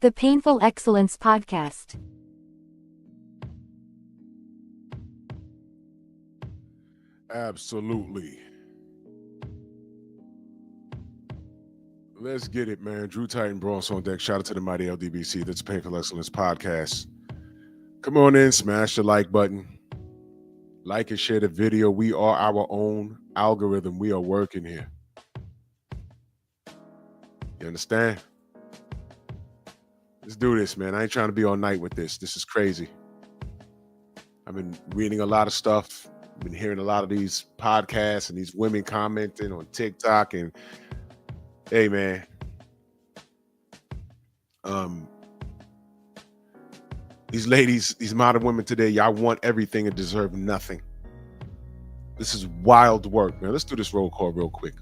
The Painful Excellence Podcast. Absolutely. Let's get it, man. Drew Titan Bronx on deck. Shout out to the mighty LDBC. That's the Painful Excellence Podcast. Come on in, smash the like button. Like and share the video. We are our own algorithm. We are working here. You understand? Let's do this, man. I ain't trying to be all night with this. This is crazy. I've been reading a lot of stuff. I've been hearing a lot of these podcasts and these women commenting on TikTok. And hey, man. These ladies, these modern women today, y'all want everything and deserve nothing. This is wild work, man. Let's do this roll call real quick.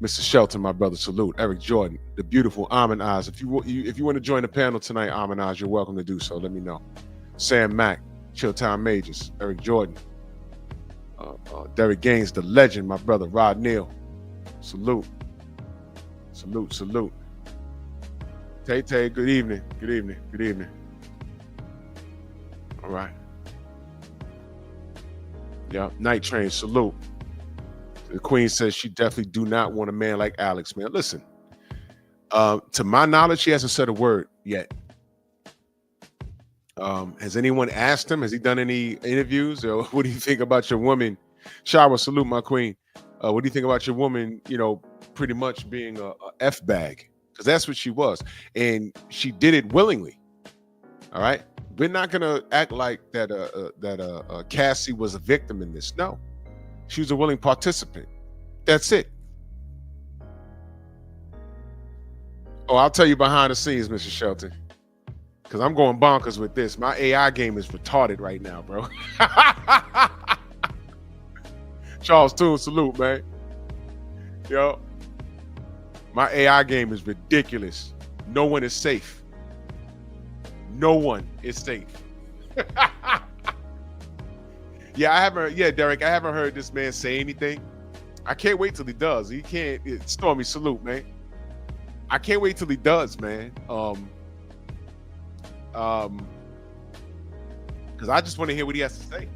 Mr. Shelton, my brother, salute. Eric Jordan, the beautiful Amon Oz. If you want to join the panel tonight, Amon Oz, you're welcome to do so. Let me know. Sam Mack, Chilltown Majors, Eric Jordan, Derek Gaines, the legend, my brother, Rod Neal. Salute. Salute. Tay, good evening. All right. Yeah, Night Train, salute. The Queen says she definitely do not want a man like Alex, man. Listen, to my knowledge, he hasn't said a word yet. Has anyone asked him? Has he done any interviews? Or what do you think about your woman? Shower, salute, my queen. What do you think about your woman, pretty much being a F-bag? Because that's what she was. And she did it willingly. All right? We're not going to act like that Cassie was a victim in this. No. She was a willing participant. That's it. Oh, I'll tell you behind the scenes, Mr. Shelton. Because I'm going bonkers with this. My AI game is retarded right now, bro. Charles Toon, salute, man. Yo. My AI game is ridiculous. No one is safe. No one is safe. Derek, I haven't heard this man say anything. I can't wait till he does. He can't. Stormy, salute, man. I can't wait till he does, man. Because I just want to hear what he has to say.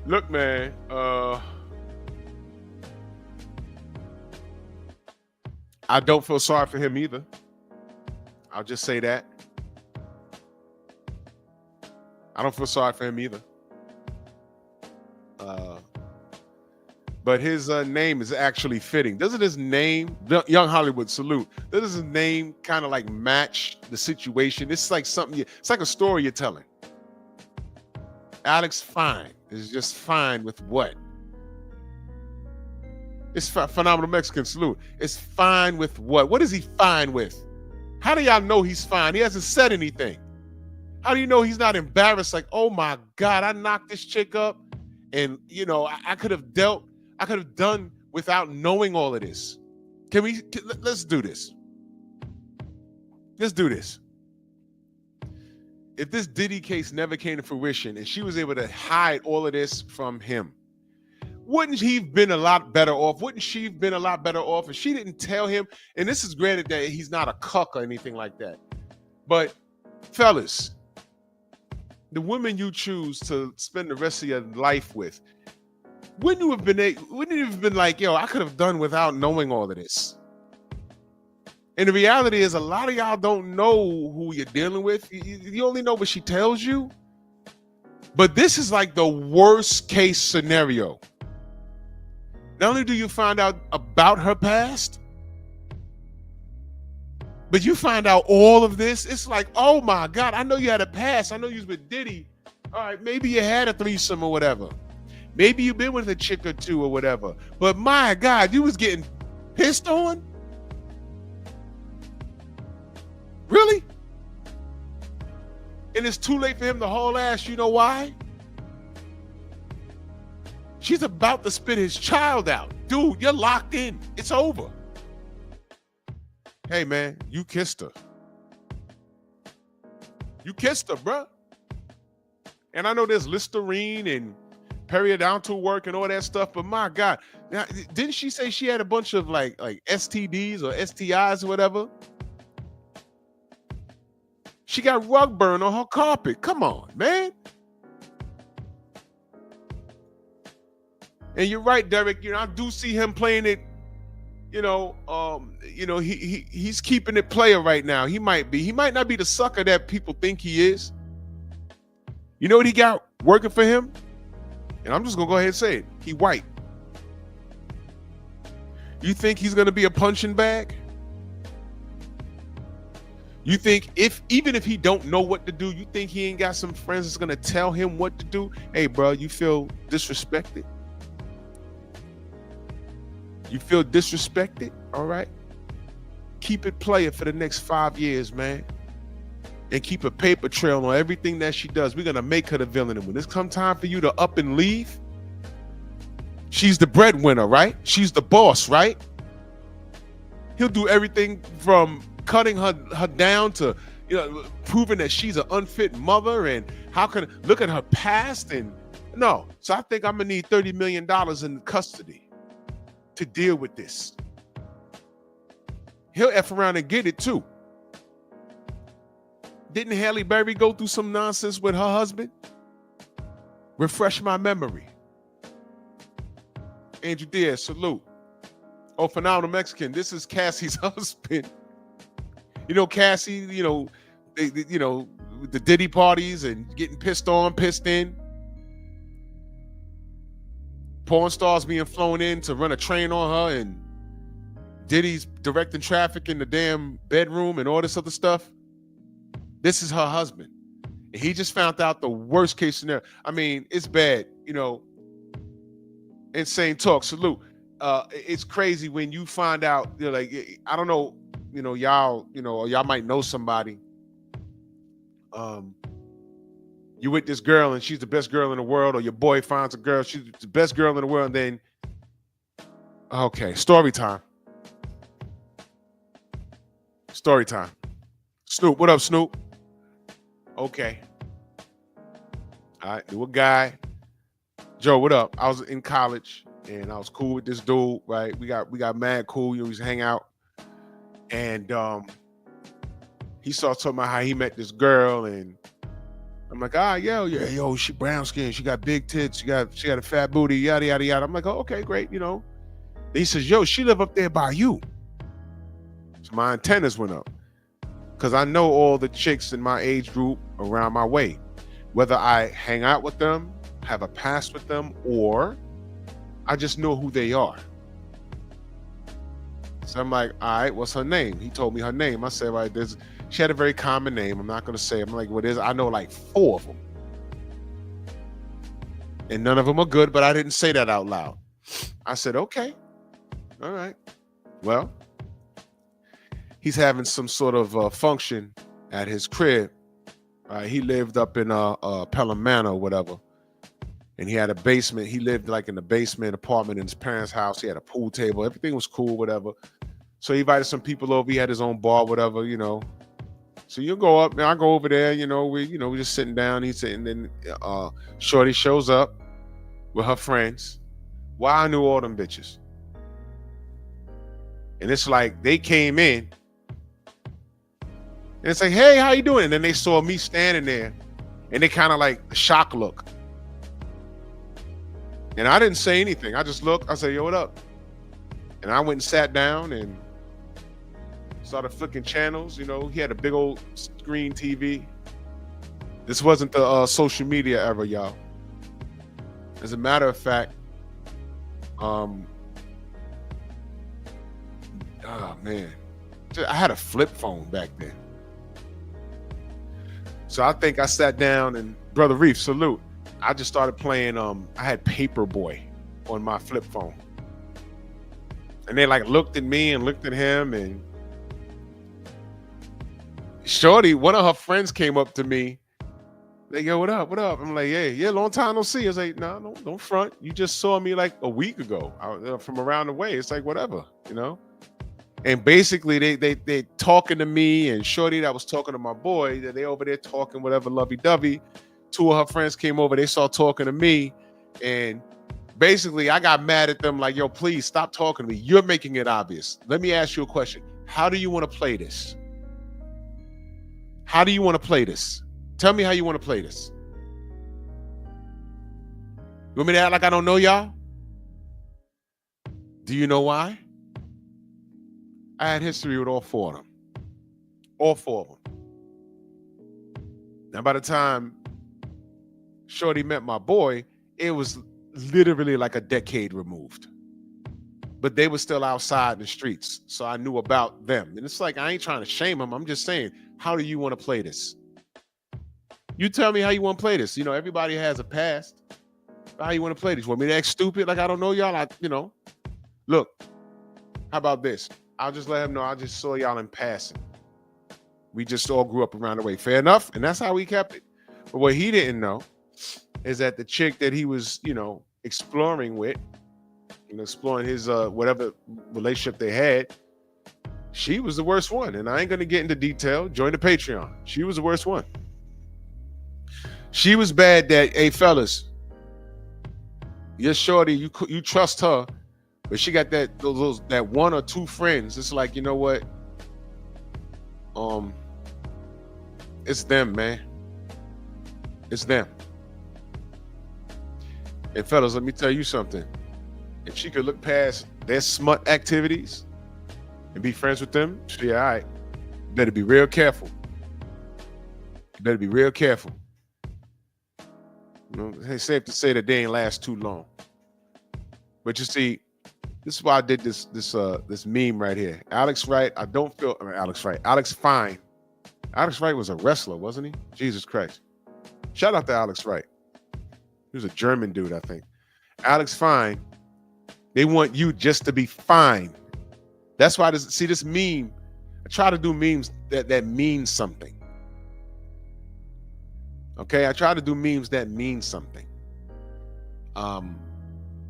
Look, man. I don't feel sorry for him either. I'll just say that. I don't feel sorry for him either. But his name is actually fitting. Doesn't his name, Young Hollywood, salute, doesn't his name kind of like match the situation? It's like it's like a story you're telling. Alex Fine is just fine with what? It's phenomenal Mexican, salute. It's fine with what? What is he fine with? How do y'all know he's fine? He hasn't said anything. How do you know he's not embarrassed? Like, oh my God, I knocked this chick up, and I could have done without knowing all of this. Let's do this. Let's do this. If this Diddy case never came to fruition and she was able to hide all of this from him, wouldn't he have been a lot better off? Wouldn't she have been a lot better off if she didn't tell him? And this is granted that he's not a cuck or anything like that. But fellas, the women you choose to spend the rest of your life with, wouldn't you have been like, yo, I could have done without knowing all of this? And the reality is a lot of y'all don't know who you're dealing with. You only know what she tells you. But this is like the worst case scenario. Not only do you find out about her past, but you find out all of this. It's like, oh my God, I know you had a past. I know you was with Diddy. All right, maybe you had a threesome or whatever. Maybe you've been with a chick or two or whatever. But my God, you was getting pissed on? Really? And it's too late for him to haul ass. You know why? She's about to spit his child out. Dude, you're locked in. It's over. Hey, man, you kissed her. You kissed her, bruh. And I know there's Listerine and periodontal work and all that stuff. But my God, now, didn't she say she had a bunch of like STDs or STIs or whatever? She got rug burn on her carpet. Come on, man. And you're right, Derek. I do see him playing it. He's keeping it player right now. He might be. He might not be the sucker that people think he is. You know what he got working for him? And I'm just gonna go ahead and say it. He white. You think he's gonna be a punching bag? You think even if he don't know what to do, you think he ain't got some friends that's gonna tell him what to do? Hey, bro, you feel disrespected? You feel disrespected? All right. Keep it player for the next 5 years, man. And keep a paper trail on everything that she does. We're gonna make her the villain. And when it's come time for you to up and leave, she's the breadwinner, right? She's the boss, right? He'll do everything from cutting her down to proving that she's an unfit mother, and look at her past. And no, so I think I'm gonna need $30 million in custody to deal with this. He'll F around and get it too. Didn't Halle Berry go through some nonsense with her husband? Refresh my memory. Andrew Diaz, salute. Oh, Phenomenal Mexican. This is Cassie's husband. Cassie, the Diddy parties and getting pissed in. Porn stars being flown in to run a train on her, and Diddy's directing traffic in the damn bedroom and all this other stuff. This is her husband. And he just found out the worst case scenario. I mean, it's bad, Insane talk. Salute. It's crazy when you find out, I don't know, y'all might know somebody. You with this girl and she's the best girl in the world, or your boy finds a girl, she's the best girl in the world, and then, okay, story time. Snoop, what up, Snoop? Okay. All right, new guy. Joe, what up? I was in college and I was cool with this dude, right? We got mad cool. We used to hang out. And he started talking about how he met this girl, and I'm like, yo, she brown skin, she got big tits, she got a fat booty, yada yada yada. I'm like, oh, okay, great, Then he says, yo, she live up there by you. So my antennas went up. Because I know all the chicks in my age group around my way, whether I hang out with them, have a past with them, or I just know who they are. So I'm like, all right, what's her name? He told me her name. I said, right, she had a very common name. I'm not going to say. I'm like, what is it? I know like 4 of them. And none of them are good, but I didn't say that out loud. I said, okay, all right. Well, he's having some sort of function at his crib. He lived up in Pelham Manor or whatever. And he had a basement. He lived like in the basement apartment in his parents' house. He had a pool table. Everything was cool, whatever. So he invited some people over. He had his own bar, whatever, So you go up, and I go over there, we just sitting down. He's sitting, and then Shorty shows up with her friends. Well, I knew all them bitches. And it's like they came in. And it's like, hey, how you doing? And then they saw me standing there, and they kind of like a shock look. And I didn't say anything. I just looked. I said, yo, what up? And I went and sat down and started flicking channels. He had a big old screen TV. This wasn't the social media era, y'all. As a matter of fact, oh man, I had a flip phone back then. So I think I sat down, and Brother Reef, salute. I just started playing, I had Paperboy on my flip phone. And they like looked at me and looked at him, and Shorty, one of her friends came up to me. They go, what up? I'm like, yeah, long time no see. I was like, no, don't front. You just saw me like a week ago from around the way. It's like, whatever, And basically they talking to me, and Shorty that was talking to my boy, that they over there talking whatever lovey-dovey. 2 of her friends came over, they started talking to me, And basically, I got mad at them like, yo, please stop talking to me. You're making it obvious. Let me ask you a question. How do you want to play this? How do you want to play this? Tell me how you want to play this. You want me to act like I don't know y'all? Do you know why? I had history with all four of them. All four of them. Now, by the time Shorty met my boy, it was literally like a decade removed. But they were still outside in the streets, so I knew about them. And it's like, I ain't trying to shame them. I'm just saying, how do you want to play this? You tell me how you want to play this. You know, everybody has a past. How you want to play this? Want me to act stupid like I don't know y'all? Look, how about this? I'll just let him know I just saw y'all in passing. We just all grew up around the way. Fair enough? And that's how we kept it. But what he didn't know is that the chick that he was, exploring with, exploring his whatever relationship they had, she was the worst one. And I ain't going to get into detail. Join the Patreon. She was the worst one. She was bad that, hey, fellas, your shorty, you trust her, but she got that one or two friends. It's like, you know what? It's them, man. It's them. And fellas, let me tell you something. If she could look past their smut activities and be friends with them, yeah, all right. You better be real careful. You better be real careful. It's safe to say that they ain't last too long. But you see, this is why I did this meme right here. Alex Fine. Alex Wright was a wrestler, wasn't he? Jesus Christ. Shout out to Alex Wright. He was a German dude, I think. Alex Fine. They want you just to be fine. That's why this meme, I try to do memes that mean something. Okay, I try to do memes that mean something.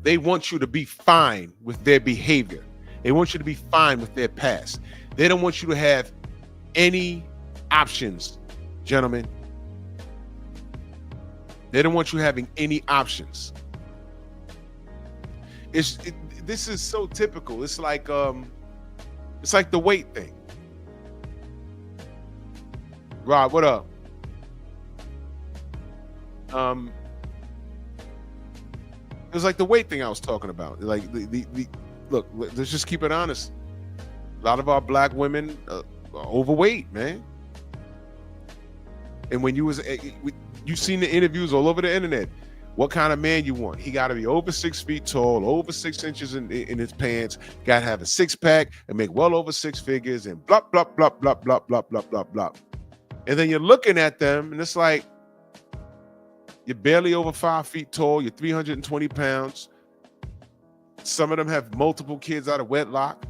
They want you to be fine with their behavior. They want you to be fine with their past. They don't want you to have any options, gentlemen. They don't want you having any options. This is so typical. It's like the weight thing. Rob, what up? It was like the weight thing I was talking about. Like look, let's just keep it honest. A lot of our black women are overweight, man. And when you seen the interviews all over the internet, what kind of man you want? He got to be over 6 feet tall, over 6 inches in his pants, got to have a six pack and make well over 6 figures and blah, blah, blah, blah, blah, blah, blah, blah, blah. And then you're looking at them and it's like, you're barely over 5 feet tall. You're 320 pounds. Some of them have multiple kids out of wedlock.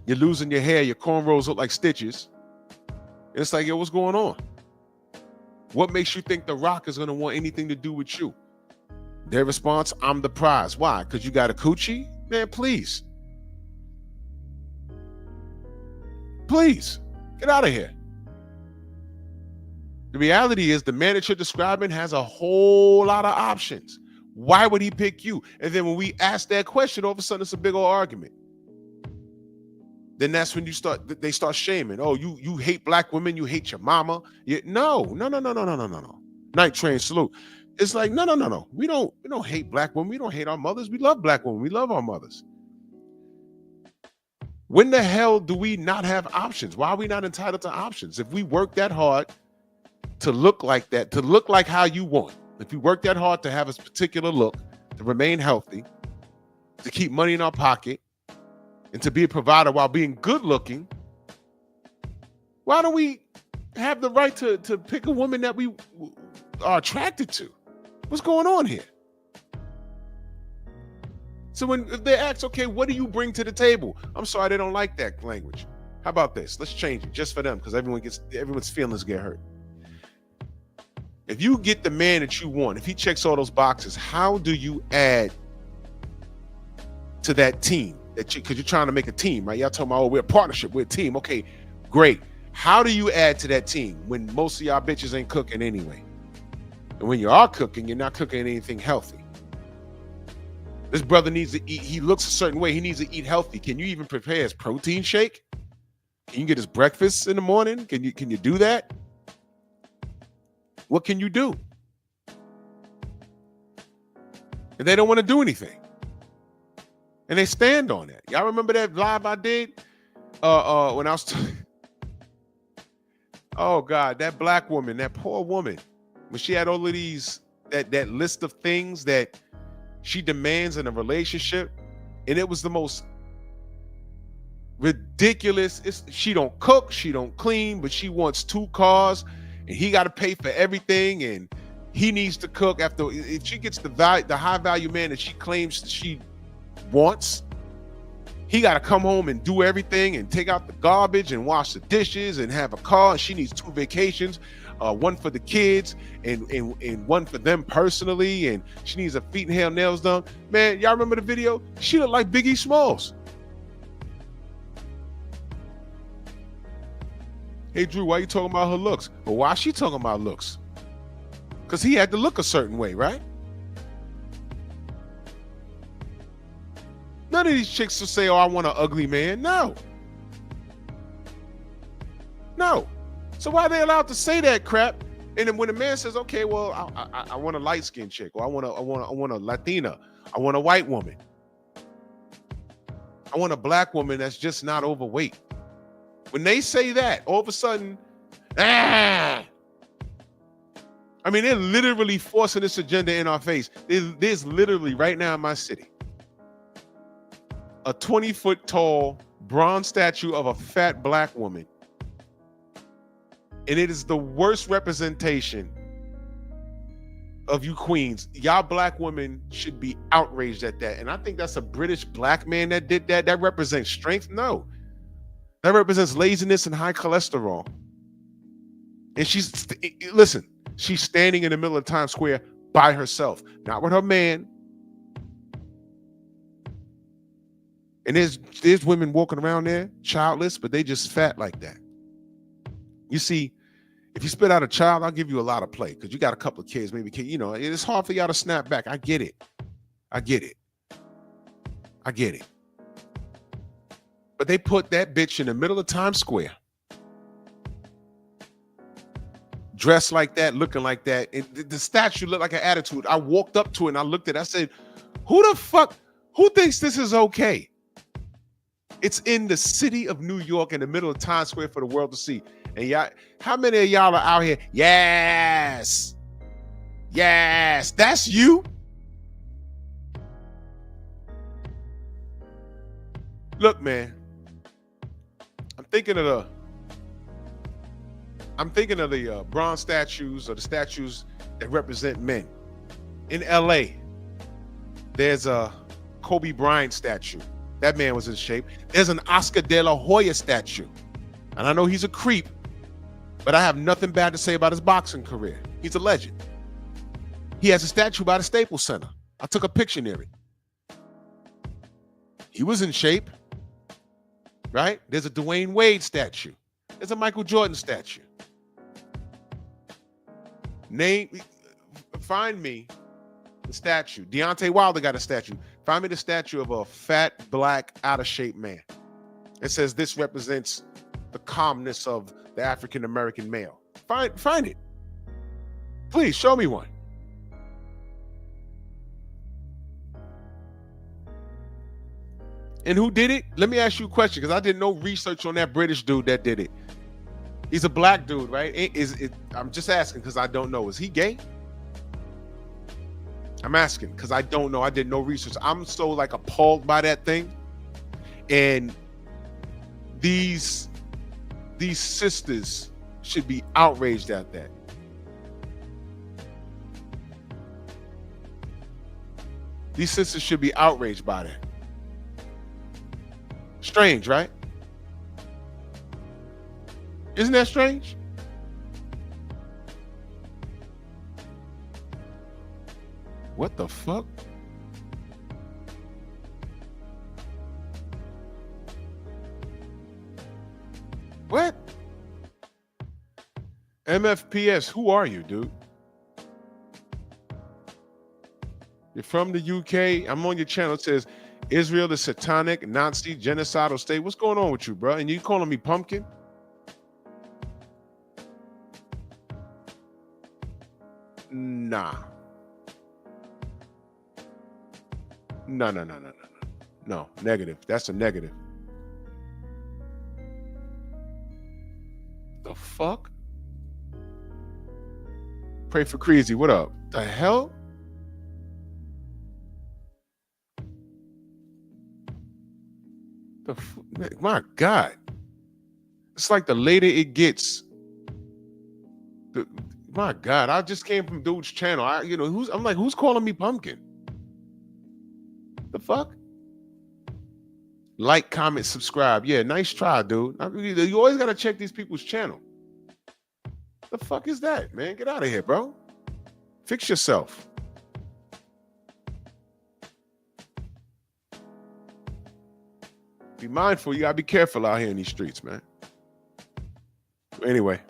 You're losing your hair. Your cornrows look like stitches. And it's like, yo, what's going on? What makes you think The Rock is going to want anything to do with you? Their response, I'm the prize. Why? Because you got a coochie? Man, please. Please. Get out of here. The reality is the man that you're describing has a whole lot of options. Why would he pick you? And then when we ask that question, all of a sudden it's a big old argument. Then that's when they start shaming. Oh, you hate black women, you hate your mama. No. Night Train salute. It's like, no. We don't hate black women. We don't hate our mothers. We love black women. We love our mothers. When the hell do we not have options? Why are we not entitled to options? If we work that hard to look like that, to look like how you want, if you work that hard to have a particular look, to remain healthy, to keep money in our pocket, and to be a provider while being good looking, why don't we have the right to pick a woman that we are attracted to? What's going on here? So if they ask, okay, what do you bring to the table? I'm sorry, they don't like that language. How about this? Let's change it just for them, because everyone's feelings get hurt. If you get the man that you want, if he checks all those boxes, how do you add to that team? Because you're trying to make a team, right? Y'all talking about, oh, we're a partnership, we're a team. Okay, great. How do you add to that team when most of y'all bitches ain't cooking anyway? And when you are cooking, you're not cooking anything healthy. This brother needs to eat. He looks a certain way. He needs to eat healthy. Can you even prepare his protein shake? Can you get his breakfast in the morning? Can you do that? What can you do? And they don't want to do anything. And they stand on that. Y'all remember that live I did? When I was oh God, that black woman, that poor woman, when she had all of these that list of things that she demands in a relationship, and it was the most ridiculous. She don't cook, she don't clean, but she wants 2 cars, and he got to pay for everything, and he needs to cook. After if she gets the high value man that she claims she wants, he got to come home and do everything and take out the garbage and wash the dishes and have a car. And she needs 2 vacations, one for the kids and one for them personally. And she needs her feet and hair nails done. Man, y'all remember the video? She looked like Biggie Smalls. Hey, Drew, why you talking about her looks? Well, why is she talking about looks? Because he had to look a certain way, right? None of these chicks will say, oh, I want an ugly man. No. No. So why are they allowed to say that crap? And then when a man says, okay, well, I want a light-skinned chick, or I want a Latina, I want a white woman, I want a black woman that's just not overweight. When they say that, all of a sudden, I mean, they're literally forcing this agenda in our face. There's literally right now in my city a 20-foot tall bronze statue of a fat black woman. And it is the worst representation of you queens. Y'all black women should be outraged at that. And I think that's a British black man that did that. That represents strength? No. That represents laziness and high cholesterol. And listen, she's standing in the middle of Times Square by herself, not with her man. And there's women walking around there, childless, but they just fat like that. You see, if you spit out a child, I'll give you a lot of play because you got a couple of kids, maybe, you know, it's hard for y'all to snap back. I get it. I get it. I get it. But they put that bitch in the middle of Times Square, dressed like that, looking like that. And the statue looked like an attitude. I walked up to it and I looked at it. I said, who thinks this is okay? It's in the city of New York in the middle of Times Square for the world to see. And y'all, how many of y'all are out here? Yes. Yes. That's you. Look, man. I'm thinking of the bronze statues or the statues that represent men. In LA, there's a Kobe Bryant statue. That man was in shape. There's an Oscar de la Hoya statue. And I know he's a creep, but I have nothing bad to say about his boxing career. He's a legend. He has a statue by the Staples Center. I took a picture near it. He was in shape, right? There's a Dwayne Wade statue. There's a Michael Jordan statue. Find me the statue. Deontay Wilder got a statue. Find me the statue of a fat, black, out of shape man. It says this represents the calmness of the African-American male. Find it. Please show me one. And who did it? Let me ask you a question, because I did no research on that British dude that did it. He's a black dude, right? I'm just asking because I don't know. Is he gay? I'm asking because I don't know. I did no research. I'm so like appalled by that thing. And these sisters should be outraged at that. These sisters should be outraged by that. Strange, right? Isn't that strange? What the fuck? What? MFPS, who are you, dude? You're from the UK. I'm on your channel. It says Israel is satanic, Nazi, genocidal state. What's going on with you, bro? And you calling me pumpkin? Nah. No. No, negative. That's a negative. The fuck? Pray for Crazy. What up? The hell? My God. It's like the later it gets. My God, I just came from dude's channel. I'm like, who's calling me pumpkin? The fuck? Like, comment, subscribe. Yeah, nice try, dude. You always gotta check these people's channel. The fuck is that, man? Get out of here, bro. Fix yourself. Be mindful. You gotta be careful out here in these streets, man. Anyway.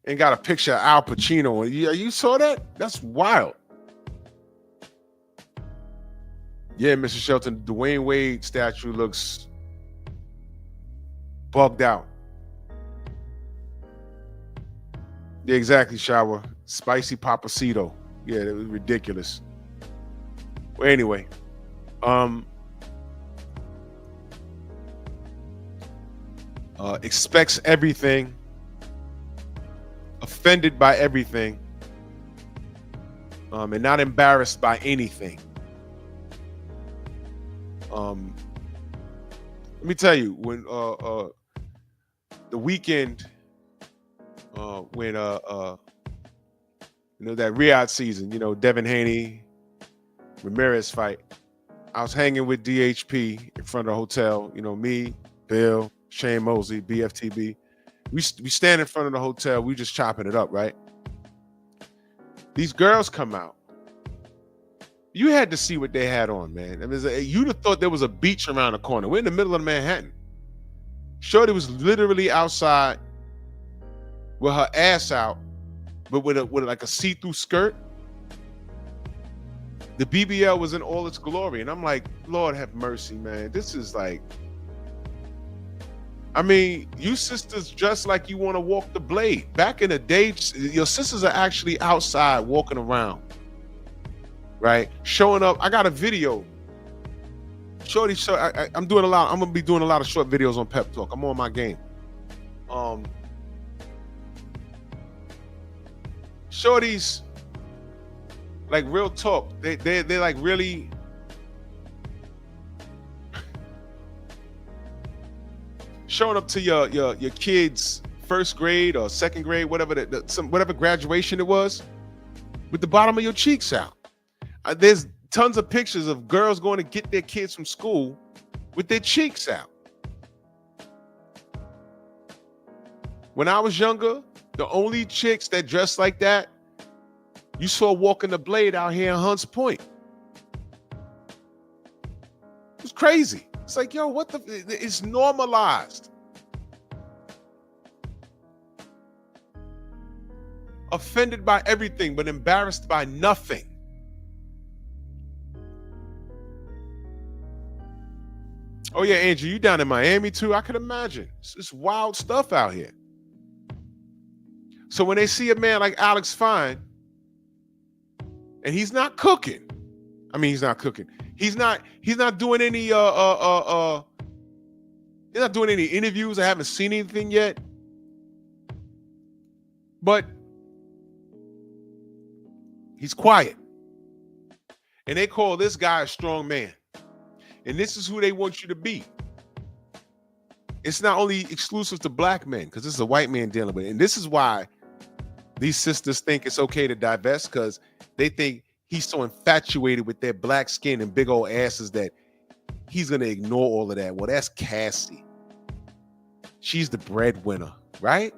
And got a picture of Al Pacino. You saw that? That's wild. Yeah, Mr. Shelton, Dwayne Wade statue looks bugged out. Yeah, exactly, Shower. Spicy Papacito. Yeah, that was ridiculous. Well, anyway, expects everything, offended by everything, and not embarrassed by anything. Let me tell you, when the weekend, when that Riyadh season, Devin Haney, Ramirez fight, I was hanging with DHP in front of the hotel. Me, Bill, Shane Mosley, BFTB. We stand in front of the hotel. We just chopping it up, right? These girls come out. You had to see what they had on, man. You'd have thought there was a beach around the corner. We're in the middle of Manhattan. Shorty was literally outside with her ass out, but with like a see-through skirt. The BBL was in all its glory. And I'm like, Lord have mercy, man. This is like, you sisters dress like you want to walk the blade. Back in the day, your sisters are actually outside walking around, right? Showing up. I got a video. Shorty, I'm doing a lot. I'm gonna be doing a lot of short videos on Pep Talk. I'm on my game. Shorty's like real talk. They like really. Showing up to your kids' first grade or second grade, whatever whatever graduation it was, with the bottom of your cheeks out. There's tons of pictures of girls going to get their kids from school with their cheeks out. When I was younger, the only chicks that dressed like that, you saw walking the blade out here in Hunts Point. It was crazy. It's like, yo, it's normalized. Offended by everything, but embarrassed by nothing. Oh yeah, Andrew, you down in Miami too? I could imagine. It's wild stuff out here. So when they see a man like Alex Fine, and he's not cooking. He's not cooking. He's not doing any he's not doing any interviews. I haven't seen anything yet. But he's quiet. And they call this guy a strong man. And this is who they want you to be. It's not only exclusive to black men, because this is a white man dealing with it. And this is why these sisters think it's okay to divest, because they think he's so infatuated with their black skin and big old asses that he's going to ignore all of that. Well, that's Cassie. She's the breadwinner, right?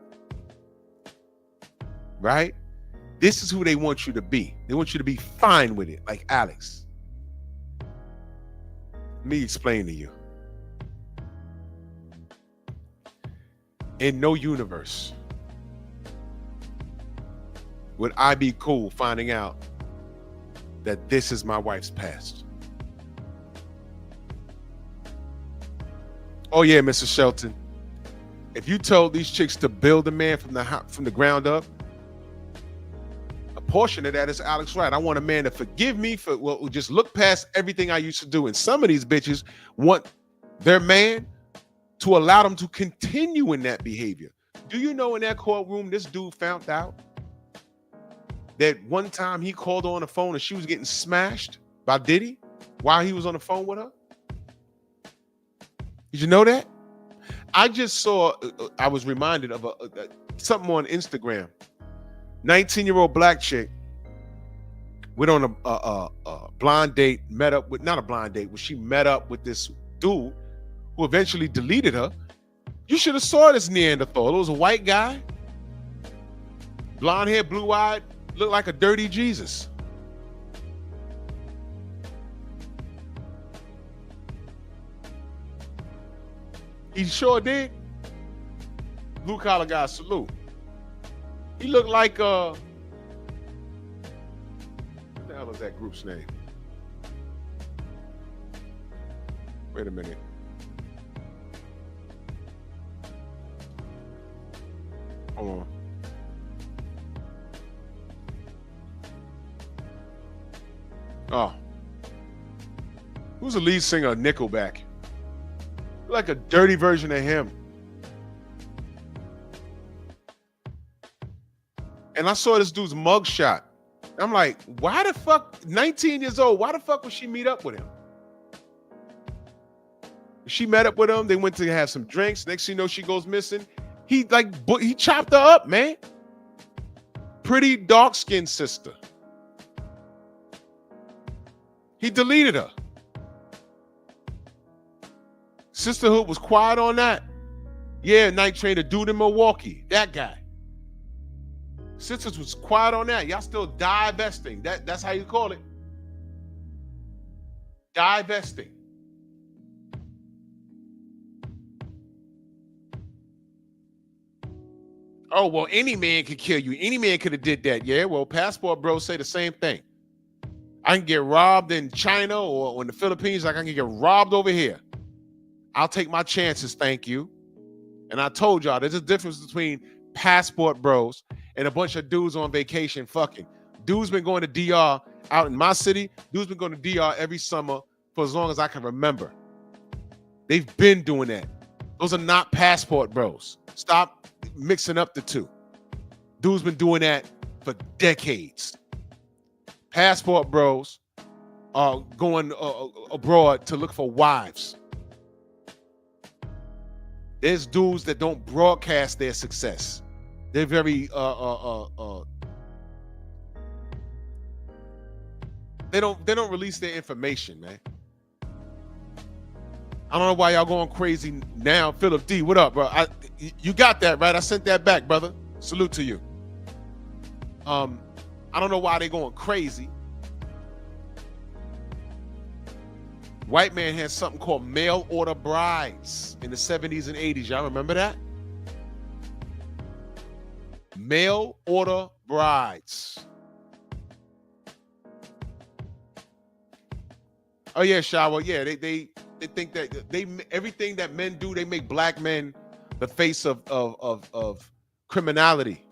Right? This is who they want you to be. They want you to be fine with it, like Alex. Let me explain to you. In no universe would I be cool finding out that this is my wife's past? Oh yeah, Mr. Shelton. If you told these chicks to build a man from the ground up, a portion of that is Alex Wright. I want a man to forgive me for just look past everything I used to do. And some of these bitches want their man to allow them to continue in that behavior. Do you know in that courtroom, this dude found out that one time he called her on the phone and she was getting smashed by Diddy while he was on the phone with her? Did you know that? I just saw, I was reminded of something on Instagram. 19-year-old black chick went on a blind date, met up with, not a blind date, but she met up with this dude who eventually deleted her. You should have saw this Neanderthal. It was a white guy, blonde hair, blue-eyed, looked like a dirty Jesus. He sure did. Blue collar guy, salute. He looked like what the hell is that group's name? Wait a minute. Hold on. Oh. Who's the lead singer of Nickelback? Like a dirty version of him. And I saw this dude's mugshot. I'm like, why the fuck, 19 years old, why the fuck would she meet up with him? She met up with him, they went to have some drinks. Next thing you know, she goes missing. He chopped her up, man. Pretty dark-skinned sister. He deleted her. Sisterhood was quiet on that. Yeah, Night Train, the dude in Milwaukee, that guy. Sisters was quiet on that. Y'all still divesting. That's how you call it. Divesting. Oh, well, any man could kill you. Any man could have did that. Yeah, well, passport bros say the same thing. I can get robbed in China or in the Philippines, like I can get robbed over here. I'll take my chances, thank you. And I told y'all, there's a difference between passport bros and a bunch of dudes on vacation fucking. Dudes been going to DR out in my city. Dudes been going to DR every summer for as long as I can remember. They've been doing that. Those are not passport bros. Stop mixing up the two. Dudes been doing that for decades. Passport bros are going abroad to look for wives. There's dudes that don't broadcast their success. They're very they don't release their information, man. I don't know why y'all going crazy now. Philip D, what up, bro? You got that, right? I sent that back, brother. Salute to you. I don't know why they going crazy. White man had something called mail order brides in the 70s and 80s. Y'all remember that? Mail order brides. Oh yeah, Shawa. Yeah, they think that everything that men do, they make black men the face of criminality.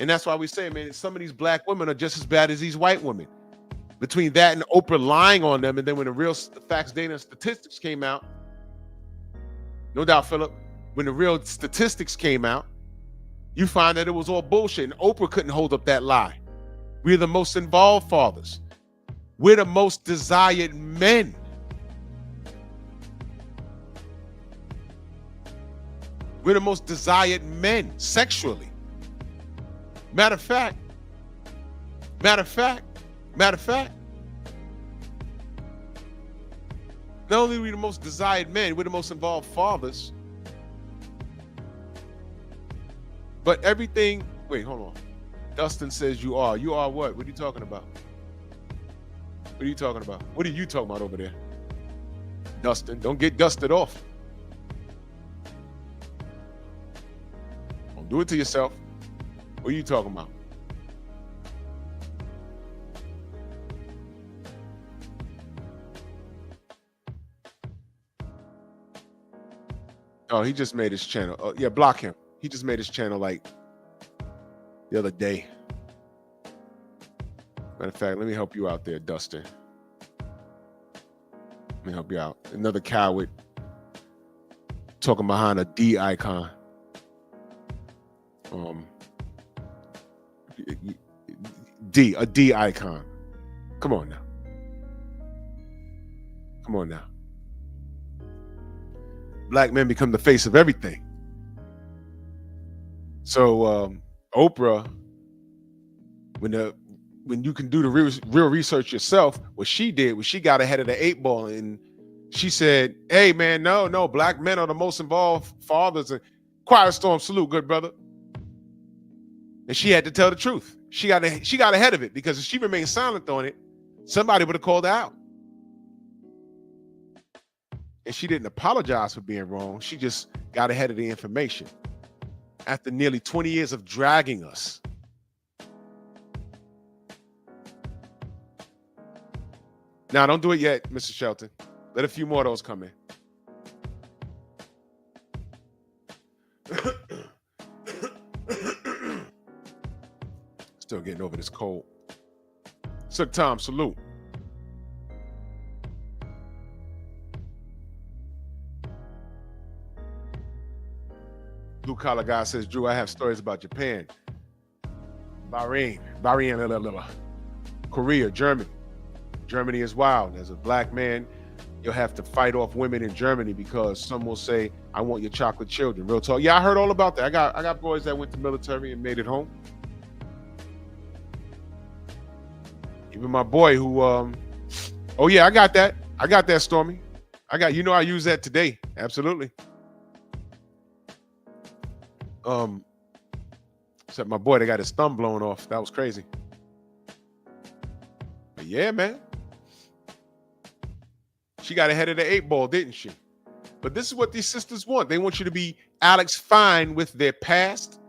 And that's why we say, man, some of these black women are just as bad as these white women. Between that and Oprah lying on them, and then when the real facts, data, and statistics came out, no doubt, Philip, when the real statistics came out, you find that it was all bullshit, and Oprah couldn't hold up that lie. We're the most involved fathers. We're the most desired men. We're the most desired men sexually. Matter of fact, not only are we the most desired men, we're the most involved fathers. But everything, wait, hold on. Dustin says you are. You are what? What are you talking about? What are you talking about? What are you talking about over there? Dustin, don't get dusted off. Don't do it to yourself. What are you talking about? Oh, he just made his channel. Oh, yeah, block him. He just made his channel like the other day. Matter of fact, let me help you out there, Dustin. Let me help you out. Another coward talking behind a D icon. A D icon. Come on now. Come on now. Black men become the face of everything. So Oprah, when you can do the real research yourself, what she did was she got ahead of the 8 ball and she said, hey man, no, black men are the most involved fathers. And Quiet Storm, salute, good brother. And she had to tell the truth. She got ahead of it, because if she remained silent on it, somebody would have called her out. And she didn't apologize for being wrong. She just got ahead of the information after nearly 20 years of dragging us. Now, don't do it yet, Mr. Shelton. Let a few more of those come in. Still getting over this cold. Sook Tom, salute. Blue collar guy says, Drew, I have stories about Japan, Bahrain, Korea, Germany is wild. As a black man, you'll have to fight off women in Germany because some will say, I want your chocolate children. Real talk. Yeah, I heard all about that. I got boys that went to military and made it home. Even my boy who, oh yeah, I got that, Stormy. I use that today. Absolutely. Except my boy, they got his thumb blown off. That was crazy. But yeah, man. She got ahead of the 8 ball, didn't she? But this is what these sisters want. They want you to be Alex Fine with their past,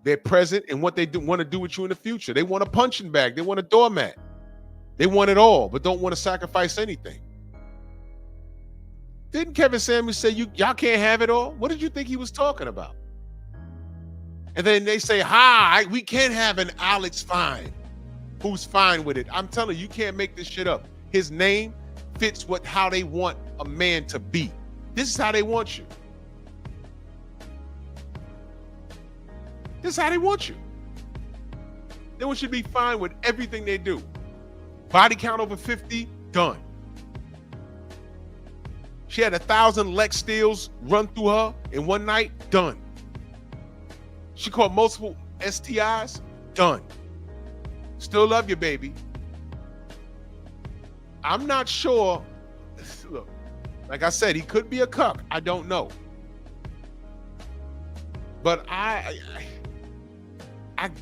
their present, and what they want to do with you in the future. They want a punching bag. They want a doormat. They want it all, but don't want to sacrifice anything. Didn't Kevin Samuels say y'all can't have it all? What did you think he was talking about? And then they say, hi, we can have an Alex Fine who's fine with it. I'm telling you, you can't make this shit up. His name fits how they want a man to be. This is how they want you. This is how they want you. They want you to be fine with everything they do. Body count over 50, done. She had 1,000 Lex Steels run through her in one night, done. She caught multiple STIs, done. Still love you, baby. I'm not sure. Look, like I said, he could be a cuck. I don't know. But I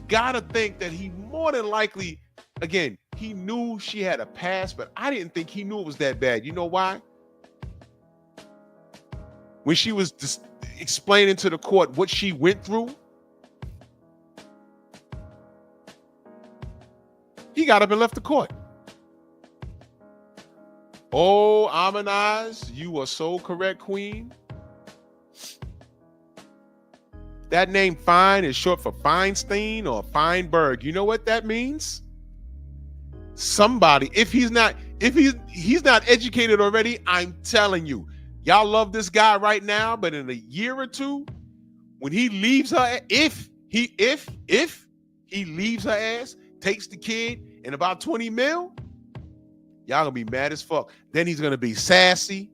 gotta think that he more than likely, again, he knew she had a past, but I didn't think he knew it was that bad. You know why? When she was just explaining to the court what she went through, he got up and left the court. Oh, Amanaz, you are so correct, Queen. That name Fine is short for Feinstein or Feinberg. You know what that means? Somebody, if he's not educated already, I'm telling you, y'all love this guy right now, but in a year or two, when he leaves her, if he leaves her ass, takes the kid and about 20 mil, y'all gonna be mad as fuck. Then he's gonna be sassy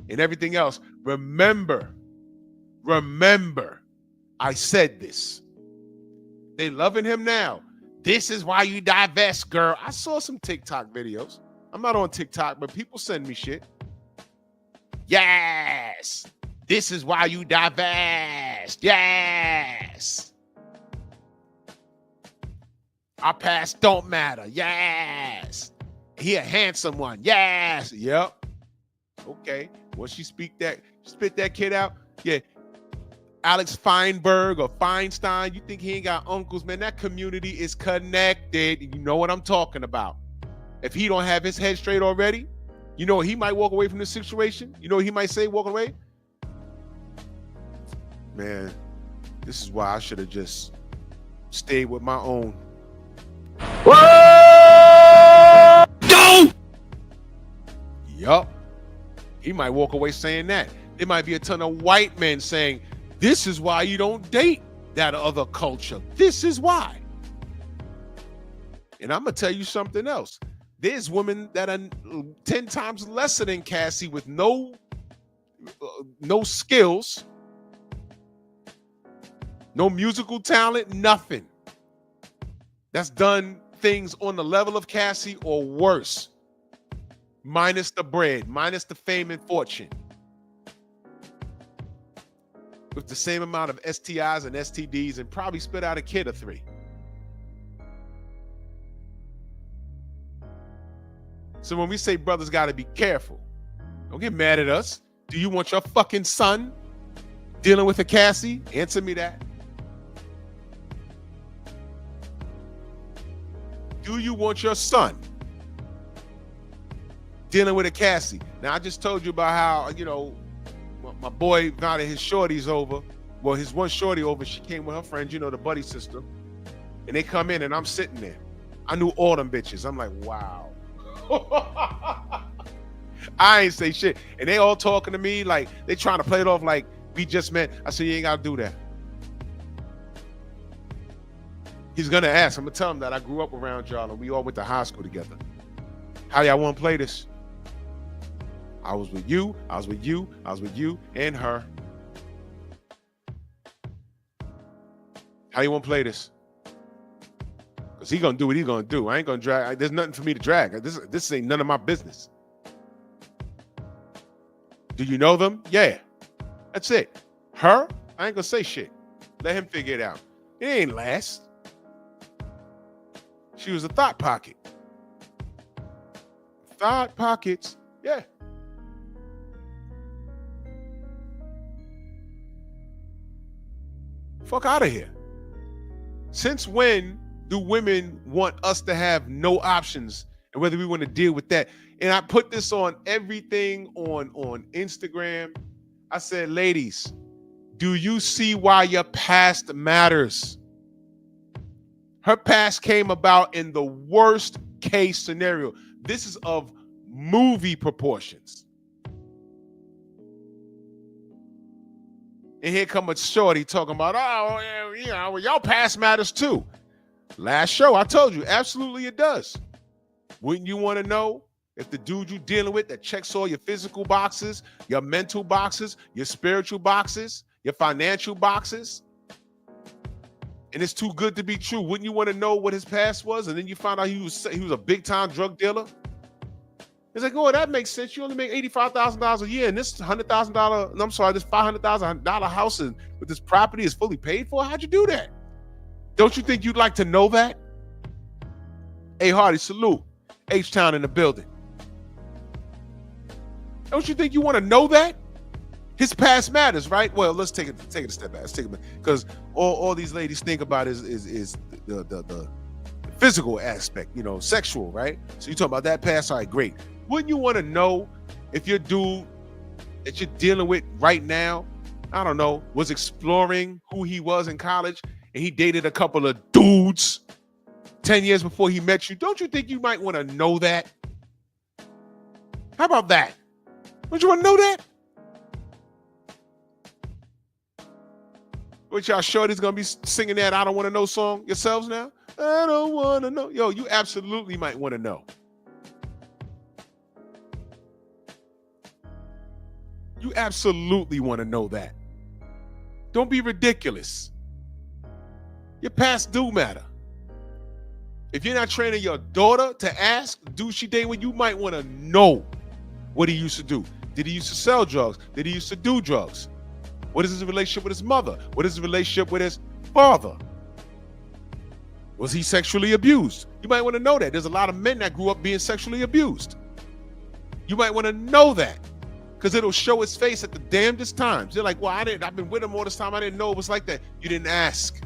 and everything else. Remember, I said this. They loving him now. This is why you divest, girl. I saw some TikTok videos. I'm not on TikTok, but people send me shit. Yes. This is why you divest. Yes. Our past don't matter. Yes. He a handsome one. Yes. Yep. Okay. Once she spit that kid out, yeah. Alex Feinberg or Feinstein, you think he ain't got uncles, man, that community is connected. You know what I'm talking about. If he don't have his head straight already, you know he might walk away from the situation. You know what he might say walking away? Man, this is why I should have just stayed with my own. Go! Yup. He might walk away saying that. There might be a ton of white men saying, this is why you don't date that other culture. This is why. And I'm going to tell you something else. There's women that are 10 times lesser than Cassie with no skills, no musical talent, nothing. That's done things on the level of Cassie or worse. Minus the bread, minus the fame and fortune. With the same amount of STIs and STDs and probably spit out a kid or 3. So when we say brothers got to be careful, don't get mad at us. Do you want your fucking son dealing with a Cassie? Answer me that. Do you want your son dealing with a Cassie? Now, I just told you about how, you know, my boy invited his shorties over. Well, his one shorty over, she came with her friends, you know, the buddy system. And they come in and I'm sitting there. I knew all them bitches. I'm like, wow. I ain't say shit. And they all talking to me like they trying to play it off like we just met. I said, you ain't got to do that. He's going to ask. I'm going to tell him that I grew up around y'all and we all went to high school together. How y'all want to play this? I was with you, I was with you, I was with you and her. How you want to play this? Because he going to do what he going to do. I ain't going to drag. There's nothing for me to drag. This ain't none of my business. Do you know them? Yeah. That's it. Her? I ain't going to say shit. Let him figure it out. It ain't last. She was a thought pocket. Thought pockets. Yeah. Fuck out of here. Since when do women want us to have no options and whether we want to deal with that? And I put this on everything on Instagram. I said, ladies, do you see why your past matters? Her past came about in the worst case scenario. This is of movie proportions. And here come a shorty talking about, oh, you know, well, y'all past matters too. Last show, I told you, absolutely it does. Wouldn't you want to know if the dude you're dealing with that checks all your physical boxes, your mental boxes, your spiritual boxes, your financial boxes, and it's too good to be true? Wouldn't you want to know what his past was? And then you find out he was a big-time drug dealer? It's like, oh, that makes sense. You only make $85,000 a year, and this $100,000, I'm sorry, this $500,000 house with this property is fully paid for. How'd you do that? Don't you think you'd like to know that? Hey, Hardy, salute. H-Town in the building. Don't you think you want to know that? His past matters, right? Well, let's take it a step back. Let's take it because all these ladies think about is the physical aspect, you know, sexual, right? So you talk about that past, all right, great. Wouldn't you want to know if your dude that you're dealing with right now, I don't know, was exploring who he was in college and he dated a couple of dudes 10 years before he met you? Don't you think you might want to know that? How about that? Don't you want to know that? What y'all shorty's gonna be singing that I don't want to know song yourselves now? I don't want to know. Yo, you absolutely might want to know. You absolutely want to know that. Don't be ridiculous. Your past do matter. If you're not training your daughter to ask, do she date when you might want to know what he used to do? Did he used to sell drugs? Did he used to do drugs? What is his relationship with his mother? What is his relationship with his father? Was he sexually abused? You might want to know that. There's a lot of men that grew up being sexually abused. You might want to know that. because it'll show his face at the damnedest times. They're like, well, I've been with him all this time. I didn't know it was like that. You didn't ask.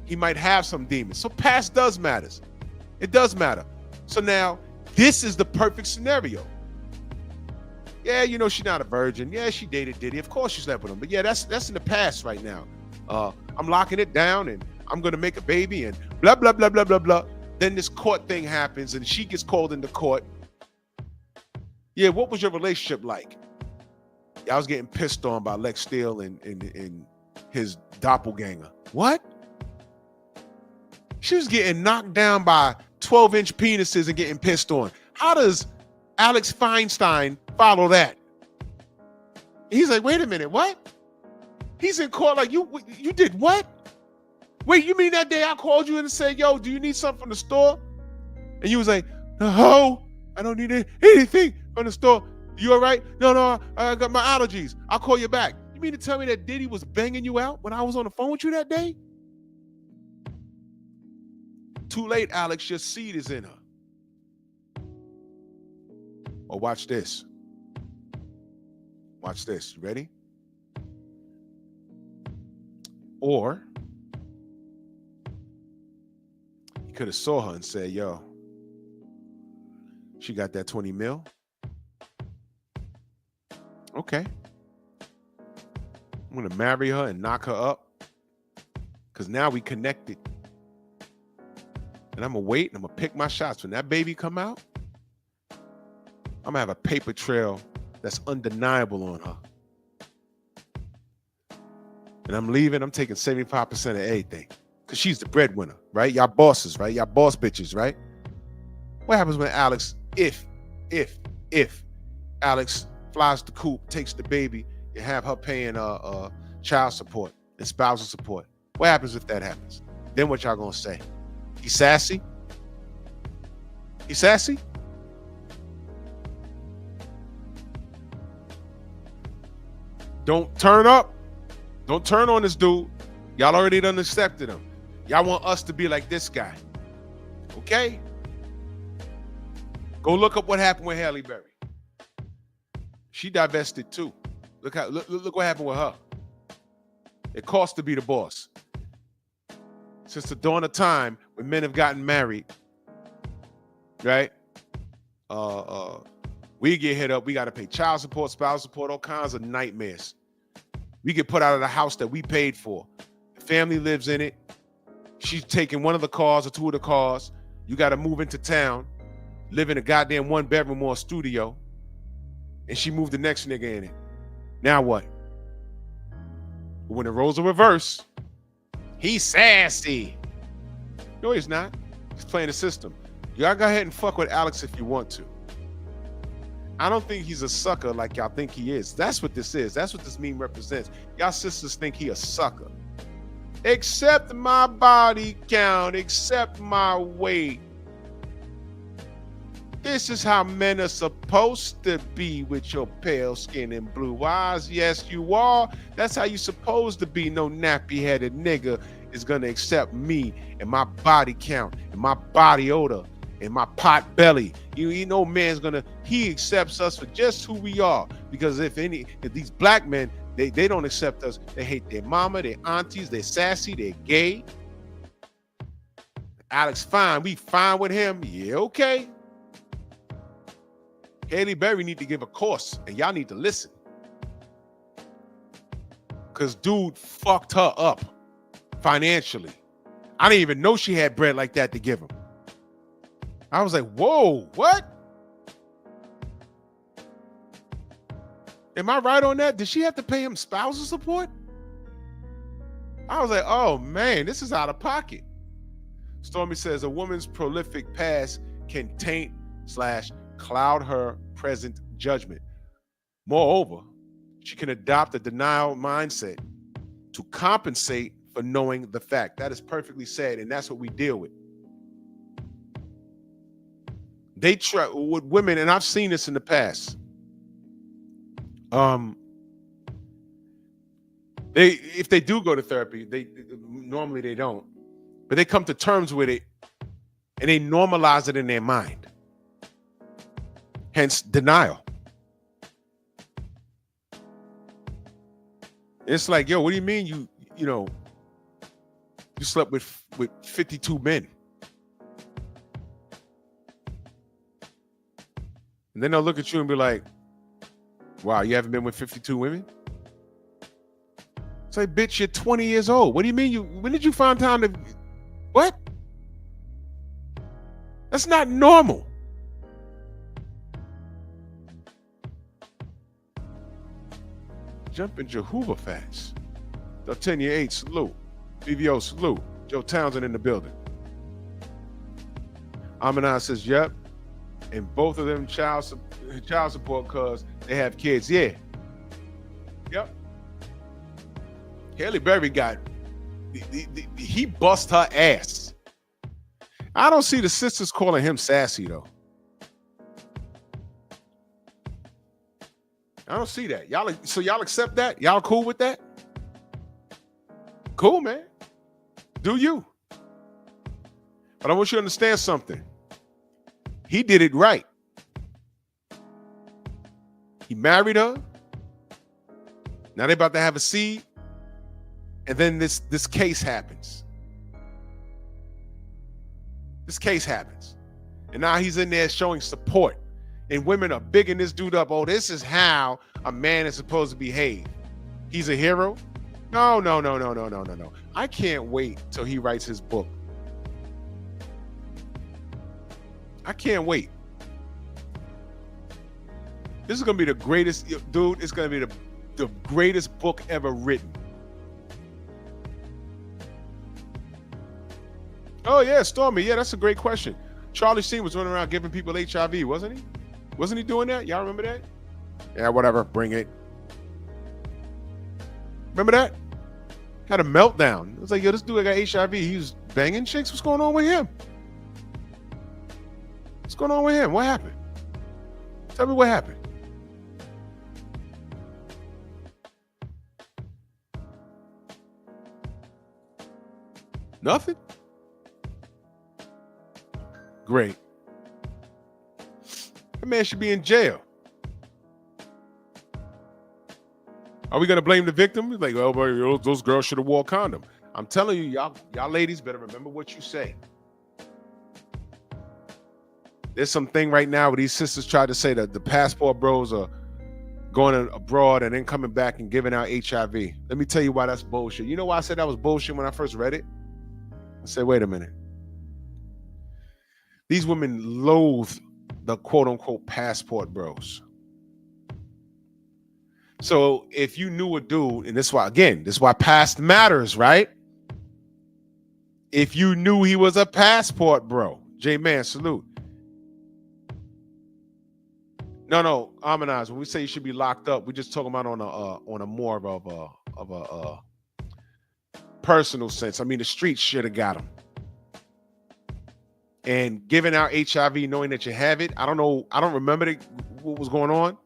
He might have some demons. So past does matter. It does matter. So now this is the perfect scenario. Yeah, you know, she's not a virgin. Yeah, she dated Diddy. Of course she slept with him. But yeah, that's in the past right now. I'm locking it down and I'm going to make a baby and blah, blah, blah, blah, blah, blah. Then this court thing happens and she gets called into court. Yeah, what was your relationship like? Yeah, I was getting pissed on by Lex Steele and his doppelganger. What? She was getting knocked down by 12-inch penises and getting pissed on. How does Alex Feinstein follow that? He's like, wait a minute, what? He's in court like, you did what? Wait, you mean that day I called you and said, yo, do you need something from the store? And you was like, no, I don't need anything from the store. You all right? No, I got my allergies. I'll call you back. You mean to tell me that Diddy was banging you out when I was on the phone with you that day? Too late, Alex, your seed is in her. Or watch this. Watch this. You ready? Or he could have saw her and said, yo, she got that 20 mil. Okay. I'm going to marry her and knock her up because now we connected. And I'm going to wait and I'm going to pick my shots. When that baby come out, I'm going to have a paper trail that's undeniable on her. And I'm leaving. I'm taking 75% of everything because she's the breadwinner, right? Y'all bosses, right? Y'all boss bitches, right? What happens when Alex, if Alex flies the coop, takes the baby, and have her paying child support and spousal support? What happens if that happens? Then what y'all gonna say? He sassy? He sassy? Don't turn up. Don't turn on this dude. Y'all already done accepted him. Y'all want us to be like this guy. Okay? Go look up what happened with Halle Berry. She divested too. Look what happened with her. It costs to be the boss. Since the dawn of time when men have gotten married, right? We get hit up. We got to pay child support, spousal support, all kinds of nightmares. We get put out of the house that we paid for. The family lives in it. She's taking one of the cars or two of the cars. You got to move into town, live in a goddamn 1-bedroom or a studio, and she moved the next nigga in it. Now what? When the roles are reversed, he's sassy. No, he's not. He's playing the system. Y'all go ahead and fuck with Alex if you want to. I don't think he's a sucker like y'all think he is. That's what this is. That's what this meme represents. Y'all sisters think he a sucker. Accept my body count. Accept my weight. This is how men are supposed to be with your pale skin and blue eyes. Yes, you are. That's how you supposed to be. No nappy-headed nigga is going to accept me and my body count and my body odor and my pot belly. You know man's going to, he accepts us for just who we are. Because if these black men, they don't accept us. They hate their mama, their aunties, they're sassy, they're gay. Alex fine. We fine with him. Yeah, okay. Halle Berry need to give a course, and y'all need to listen. Because dude fucked her up financially. I didn't even know she had bread like that to give him. I was like, whoa, what? Am I right on that? Did she have to pay him spousal support? I was like, oh man, this is out of pocket. Stormy says a woman's prolific past can taint / cloud her present judgment. Moreover, she can adopt a denial mindset to compensate for knowing the fact. That is perfectly said, and that's what we deal with. They try with women, and I've seen this in the past. If they do go to therapy, they normally they don't, but they come to terms with it, and they normalize it in their mind. Hence, denial. It's like, yo, what do you mean you know, you slept with 52 men? And then they'll look at you and be like, wow, you haven't been with 52 women? It's like, bitch, you're 20 years old. What do you mean when did you find time to, what? That's not normal. Jumping Jehovah fast. The 10-8 salute. BVO salute. Joe Townsend in the building. Aminah says, yep. And both of them child support because they have kids. Yeah. Yep. Haley Berry he bust her ass. I don't see the sisters calling him sassy though. I don't see that. So y'all accept that? Y'all cool with that? Cool, man. Do you? But I want you to understand something. He did it right. He married her. Now they're about to have a seed. And then this case happens. This case happens. And now he's in there showing support. And women are bigging this dude up. Oh, this is how a man is supposed to behave. He's a hero? No. I can't wait till he writes his book. I can't wait. This is going to be the greatest, dude, it's going to be the greatest book ever written. Oh, yeah, Stormy. Yeah, that's a great question. Charlie Sheen was running around giving people HIV, wasn't he? Wasn't he doing that? Y'all remember that? Yeah, whatever. Bring it. Remember that? Had a meltdown. It was like, yo, this dude got HIV. He was banging chicks. What's going on with him? What's going on with him? What happened? Tell me what happened. Nothing? Great. That man should be in jail. Are we going to blame the victim? Like, oh, those girls should have wore a condom. I'm telling you, y'all ladies better remember what you say. There's something right now where these sisters try to say that the passport bros are going abroad and then coming back and giving out HIV. Let me tell you why that's bullshit. You know why I said that was bullshit when I first read it? I said, wait a minute. These women loathe the quote unquote passport bros. So if you knew a dude, and this is why past matters, right? If you knew he was a passport bro, J-Man, salute. No, Aminaz, when we say you should be locked up, we're just talking about on a more of a personal sense. I mean, the streets should have got him. And giving out HIV, knowing that you have it, I don't remember what was going on.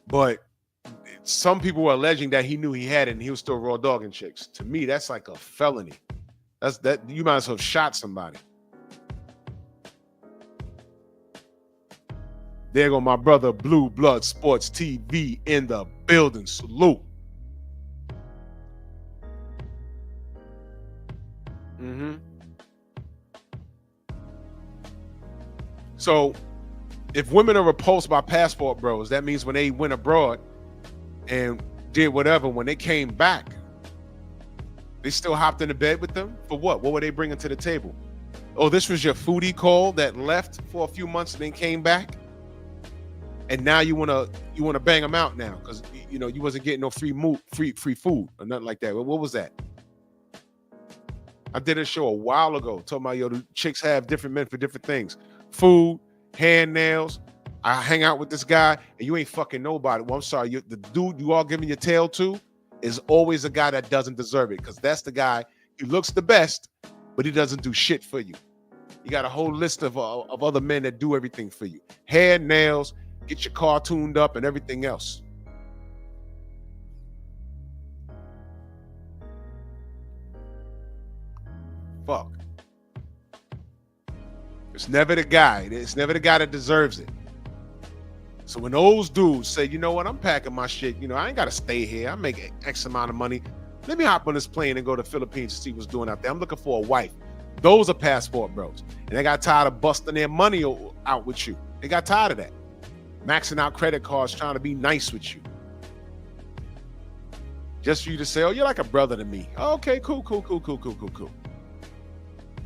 But some people were alleging that he knew he had it and he was still raw dogging chicks. To me, that's like a felony. That you might as well have shot somebody. There go my brother, Blue Blood Sports TV in the building. Salute. So if women are repulsed by passport bros, that means when they went abroad and did whatever, when they came back, they still hopped into bed with them? For what? What were they bringing to the table? Oh, this was your foodie call that left for a few months and then came back? And now you wanna bang them out now because you wasn't getting no free food or nothing like that. What was that? I did a show a while ago talking about the chicks have different men for different things. Food, hand nails. I hang out with this guy and you ain't fucking nobody. Well, I'm sorry, the dude you all giving your tail to is always a guy that doesn't deserve it because that's the guy, he looks the best, but he doesn't do shit for you. You got a whole list of other men that do everything for you. Hair, nails, get your car tuned up and everything else. Fuck. It's never the guy. It's never the guy that deserves it. So when those dudes say, you know what, I'm packing my shit, I ain't got to stay here. I make X amount of money. Let me hop on this plane and go to the Philippines to see what's doing out there. I'm looking for a wife. Those are passport bros. And they got tired of busting their money out with you. They got tired of that. Maxing out credit cards, trying to be nice with you. Just for you to say, oh, you're like a brother to me. Oh, okay, cool.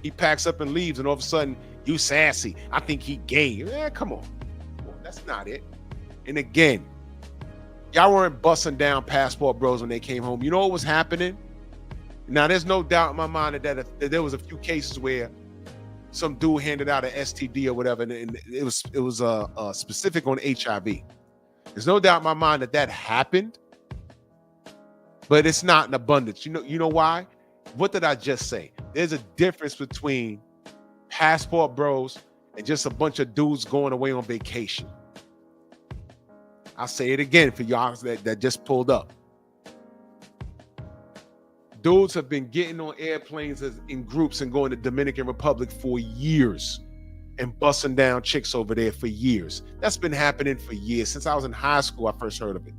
He packs up and leaves, and all of a sudden, you sassy. I think he gay. Come on. That's not it. And again, y'all weren't busting down passport bros when they came home. You know what was happening? Now, there's no doubt in my mind that there was a few cases where some dude handed out an STD or whatever, and it was specific on HIV. There's no doubt in my mind that happened, but it's not in abundance. You know why? What did I just say? There's a difference between passport bros and just a bunch of dudes going away on vacation. I'll say it again for y'all that just pulled up. Dudes have been getting on airplanes in groups and going to Dominican Republic for years and busting down chicks over there for years. That's been happening for years. Since I was in high school, I first heard of it.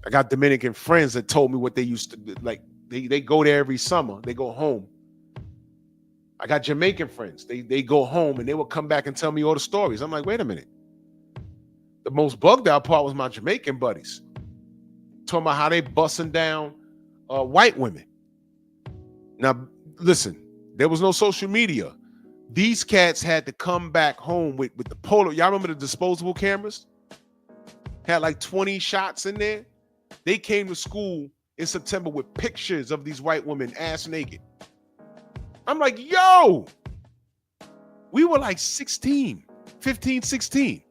I got Dominican friends that told me what they used to do. Like, they go there every summer. They go home. I got Jamaican friends. They go home and they will come back and tell me all the stories. I'm like, wait a minute. The most bugged out part was my Jamaican buddies talking about how they busting down white women. Now, listen, there was no social media. These cats had to come back home with the polo. Y'all remember the disposable cameras? Had like 20 shots in there. They came to school in September with pictures of these white women ass naked. I'm like, yo, we were like 15, 16.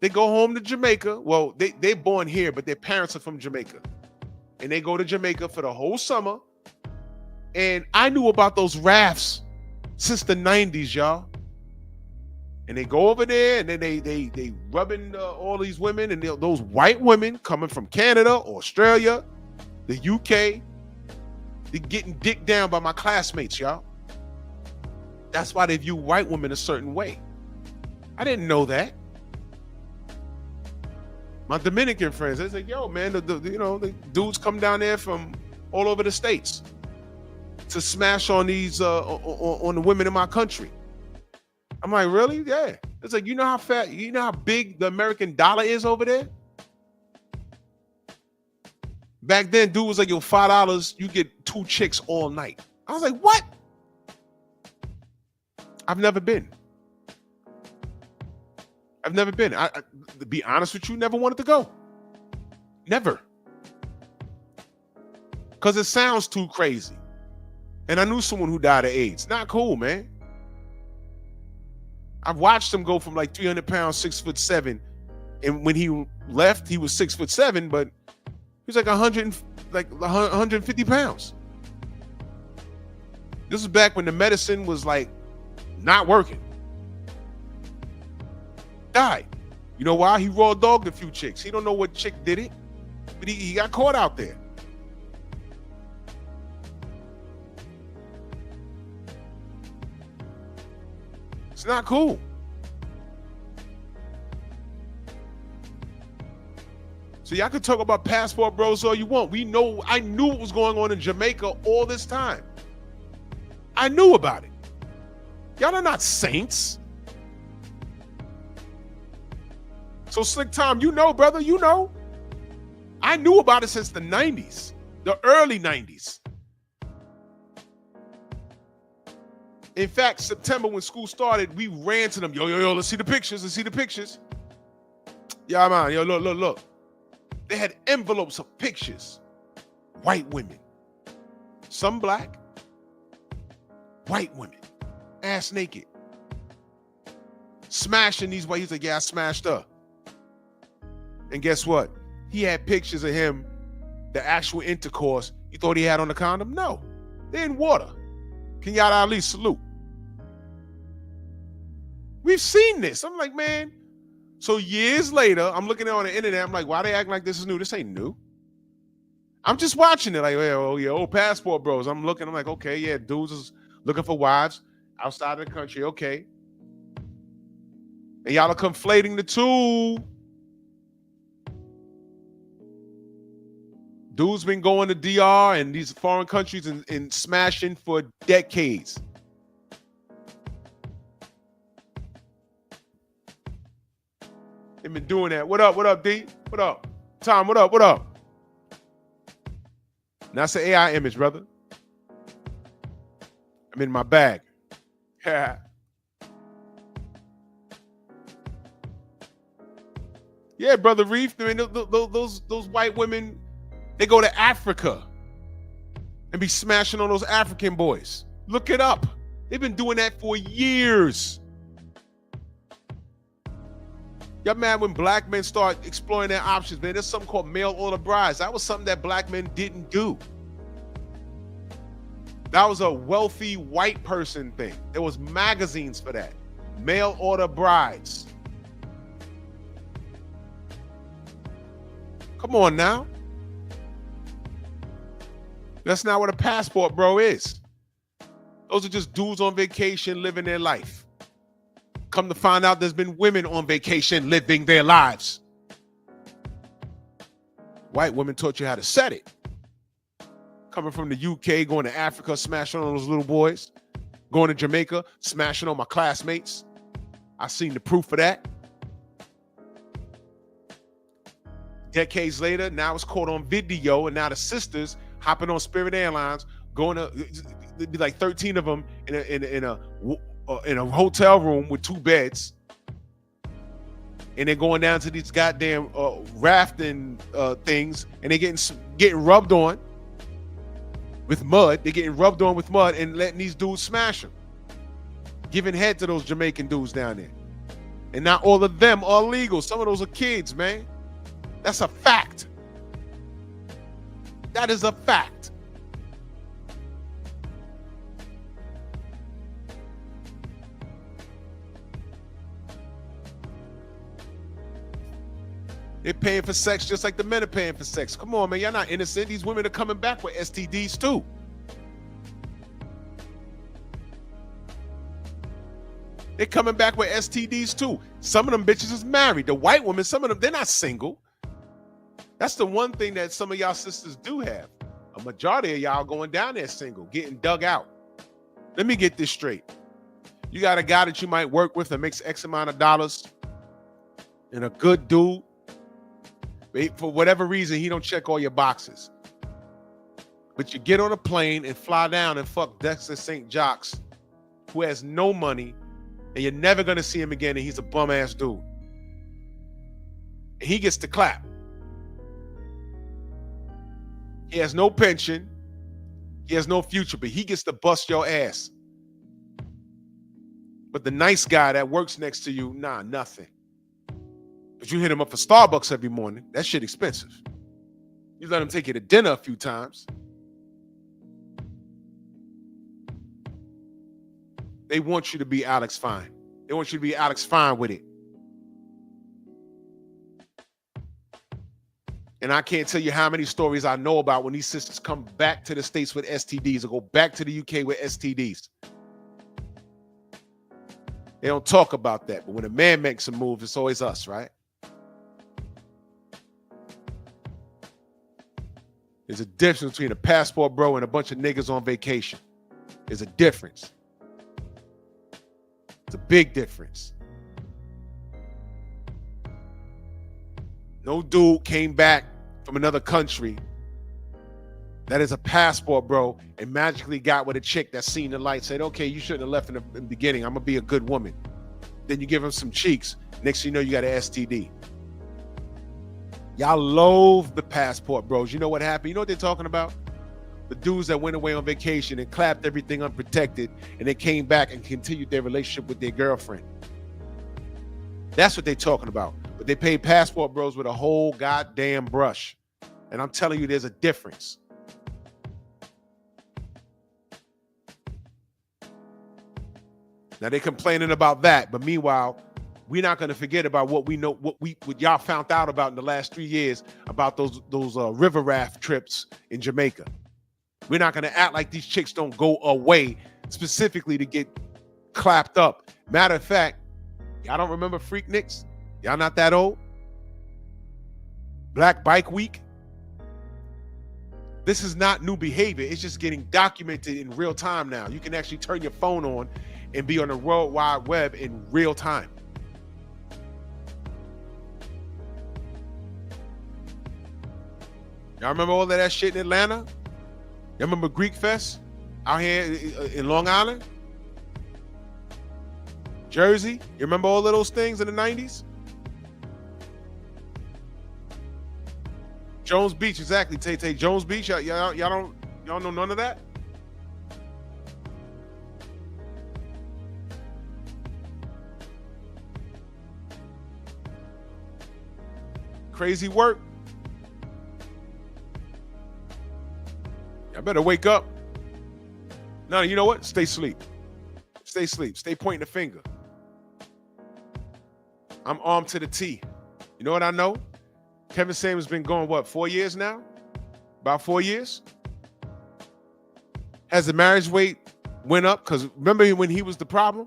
They go home to Jamaica. Well, they're born here, but their parents are from Jamaica. And they go to Jamaica for the whole summer. And I knew about those rafts since the 90s, y'all. And they go over there and then they rubbing all these women, and those white women coming from Canada, Australia, the UK, they're getting dicked down by my classmates, y'all. That's why they view white women a certain way. I didn't know that. My Dominican friends, they say, yo, man, the dudes come down there from all over the states to smash on these on the women in my country. I'm like, really? Yeah. It's like, you know how big the American dollar is over there? Back then, dude was like, yo, $5, you get 2 chicks all night. I was like, what? I've never been. I, to be honest with you, never wanted to go. Never. Because it sounds too crazy. And I knew someone who died of AIDS. Not cool, man. I've watched him go from like 300 pounds, 6'7". And when he left, he was 6'7", but he was like 150 pounds. This was back when the medicine was like not working. Died. You know why? He raw dogged a few chicks. He don't know what chick did it, but he got caught out there. It's not cool. So y'all can talk about passport bros all you want. I knew what was going on in Jamaica all this time. I knew about it. Y'all are not saints. So Slick Tom, brother, I knew about it since the 90s, the early 90s. In fact, September when school started, we ran to them. Yo, let's see the pictures. Yeah, man, yo, look. They had envelopes of pictures. White women. Some black. White women. Ass naked. Smashing these white. He's like, yeah, I smashed her. And guess what? He had pictures of him, the actual intercourse. You thought he had on the condom? No. They're in water. Kenyatta Ali, salute. We've seen this. I'm like, man. So years later, I'm looking on the internet. I'm like, why they acting like this is new? This ain't new. I'm just watching it like, oh yeah, old passport bros. I'm looking. I'm like, okay, yeah, dudes is looking for wives outside of the country. Okay. And y'all are conflating the two. Dudes been going to DR and these foreign countries and smashing for decades. They've been doing that. What up, D? What up? Tom, what up? That's an AI image, brother. I'm in my bag. Yeah, brother Reef. I mean, those white women, they go to Africa and be smashing on those African boys. Look it up. They've been doing that for years. Y'all mad when black men start exploring their options, man. There's something called mail order brides. That was something that black men didn't do. That was a wealthy white person thing. There was magazines for that. Mail order brides. Come on now. That's not what a passport bro is. Those are just dudes on vacation living their life. Come to find out there's been women on vacation living their lives. White women taught you how to set it. Coming from the UK, going to Africa, smashing on those little boys. Going to Jamaica, smashing on my classmates. I seen the proof of that. Decades later, now it's caught on video, and now the sisters hopping on Spirit Airlines, going to, it'd be like 13 of them in a hotel room with 2 beds, and they're going down to these goddamn rafting things, and they're getting rubbed on with mud. They're getting rubbed on with mud and letting these dudes smash them, giving head to those Jamaican dudes down there. And not all of them are legal. Some of those are kids, man. That's a fact. That is a fact. They're paying for sex just like the men are paying for sex. Come on, man. Y'all not innocent. These women are coming back with STDs too. They're coming back with STDs too. Some of them bitches is married. The white women, some of them, they're not single. That's the one thing that some of y'all sisters do have. A majority of y'all going down there single, getting dug out. Let me get this straight. You got a guy that you might work with that makes X amount of dollars and a good dude. For whatever reason, he don't check all your boxes. But you get on a plane and fly down and fuck Dexter St. Jacques, who has no money, and you're never going to see him again, and he's a bum-ass dude. And he gets to clap. He has no pension. He has no future, but he gets to bust your ass. But the nice guy that works next to you, nah, nothing. But you hit him up for Starbucks every morning. That shit expensive. You let him take you to dinner a few times. They want you to be Alex Fine. They want you to be Alex Fine with it. And I can't tell you how many stories I know about when these sisters come back to the States with STDs or go back to the UK with STDs. They don't talk about that. But when a man makes a move, it's always us, right? There's a difference between a passport bro and a bunch of niggas on vacation. There's a difference. It's a big difference. No dude came back from another country that is a passport bro and magically got with a chick that seen the light, said, okay, you shouldn't have left in the beginning. I'm going to be a good woman. Then you give him some cheeks. Next thing you know, you got an STD. Y'all loathe the passport bros. You know what happened? You know what they're talking about? The dudes that went away on vacation and clapped everything unprotected and they came back and continued their relationship with their girlfriend. That's what they're talking about. But they paid passport bros with a whole goddamn brush. And I'm telling you, there's a difference. Now they're complaining about that, but meanwhile, we're not going to forget about what we know, what y'all found out about in the last 3 years about those river raft trips in Jamaica. We're not going to act like these chicks don't go away specifically to get clapped up. Matter of fact, Y'all don't remember Freakniks? Y'all not that old? Black Bike Week? This is not new behavior. It's just getting documented in real time now. You can actually turn your phone on and be on the World Wide Web in real time. Y'all remember all of that shit in Atlanta? Y'all remember Greek Fest out here in Long Island? Jersey? You remember all of those things in the 90s? Jones Beach, exactly, Tay. Jones Beach, y'all don't know none of that? Crazy work. I better wake up. No, you know what? Stay asleep. Stay asleep. Stay pointing the finger. I'm armed to the T. You know what I know? Kevin Samuels been going, what, 4 years now? About 4 years? Has the marriage rate went up? Because remember when he was the problem?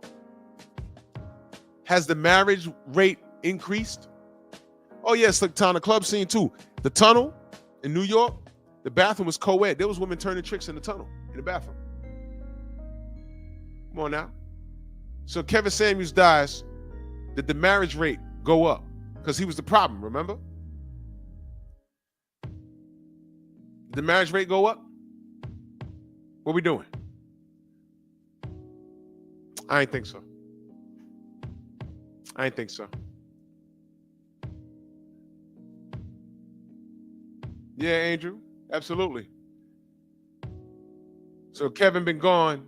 Has the marriage rate increased? Oh, yes, like on the club scene too. The tunnel in New York, the bathroom was co-ed. There was women turning tricks in the tunnel, in the bathroom. Come on now. So Kevin Samuels dies, did the marriage rate go up? Because he was the problem, remember? Did the marriage rate go up? What we doing? I ain't think so. I ain't think so. Yeah, Andrew, absolutely. So Kevin been gone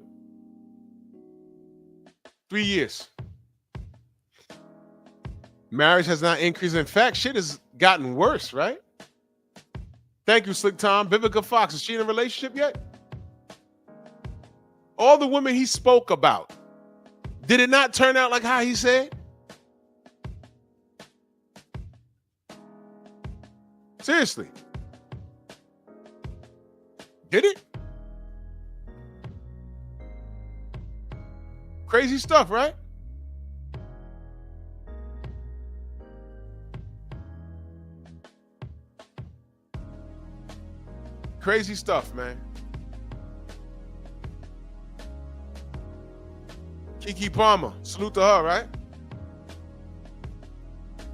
3 years. Marriage has not increased. In fact, shit has gotten worse, right? Thank you, Slick Tom. Vivica Fox, is she in a relationship yet? All the women he spoke about, did it not turn out like how he said? Seriously. Did it? Crazy stuff, right? Crazy stuff, man. Keke Palmer, salute to her, right?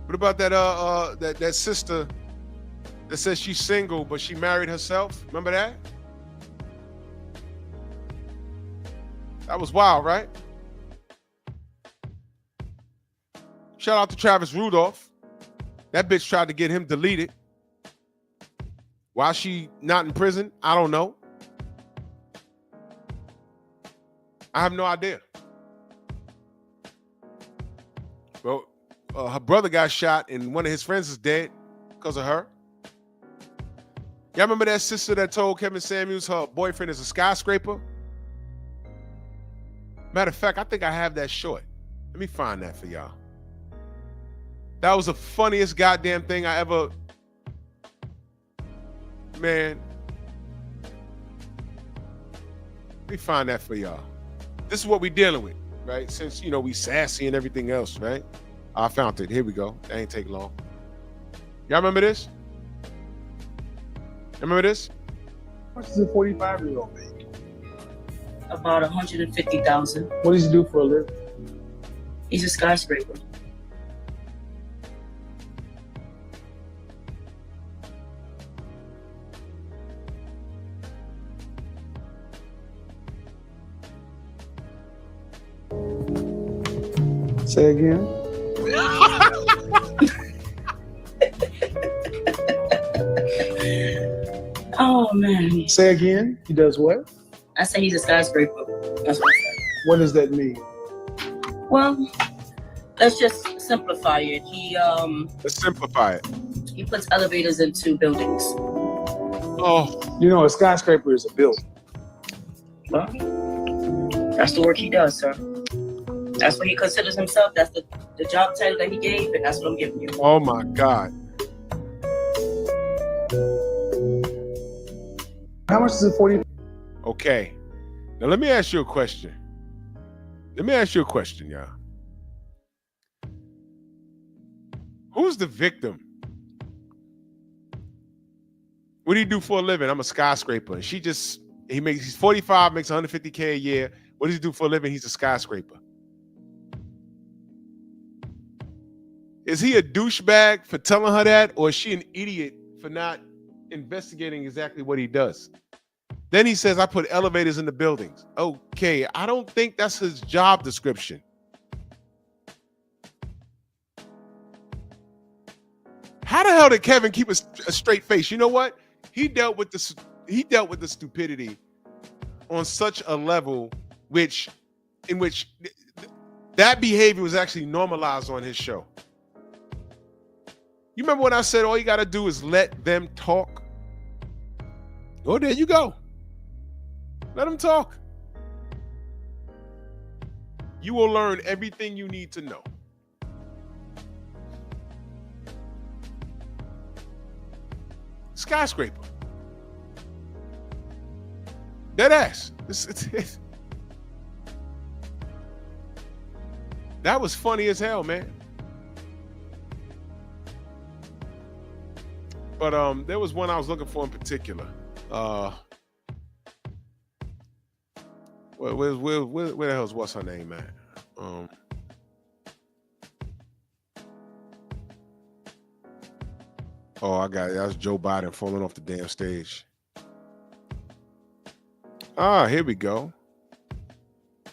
What about that sister that says she's single but she married herself? Remember that? That was wild, right? Shout out to Travis Rudolph. That bitch tried to get him deleted. Why she not in prison? I don't know. I have no idea. Well, her brother got shot and one of his friends is dead because of her. Y'all remember that sister that told Kevin Samuels her boyfriend is a skyscraper? Matter of fact, I think I have that short. Let me find that for y'all. That was the funniest goddamn thing I ever... Man. Let me find that for y'all. This is what we dealing with, right? Since, you know, we sassy and everything else, right? I found it. Here we go. That ain't take long. Y'all remember this? Remember this? How much does a 45-year-old make? About 150,000. What does he do for a living? He's a skyscraper. Say again. Oh man. Say again. He does what? I say he's a skyscraper. That's what I said. What does that mean? Well, let's just simplify it. Let's simplify it. He puts elevators into buildings. Oh. You know, a skyscraper is a building. Well, that's the work he does, sir. That's what he considers himself. That's the job title that he gave, and that's what I'm giving you. Oh my God. How much is a 40? Okay. Now let me ask you a question. Let me ask you a question, y'all. Who's the victim? What do you do for a living? I'm a skyscraper. And he's 45, makes 150K a year. What does he do for a living? He's a skyscraper. Is he a douchebag for telling her that, or is she an idiot for not investigating exactly what he does? Then he says, I put elevators in the buildings. Okay, I don't think that's his job description. How the hell did Kevin keep a straight face? You know what? He dealt with the stupidity on such a level in which that behavior was actually normalized on his show. You remember when I said all you got to do is let them talk? Oh, there you go. Let them talk. You will learn everything you need to know. Skyscraper. Dead ass. That was funny as hell, man. But there was one I was looking for in particular. Where the hell's what's her name, man? I got it. That was Joe Biden falling off the damn stage. Here we go.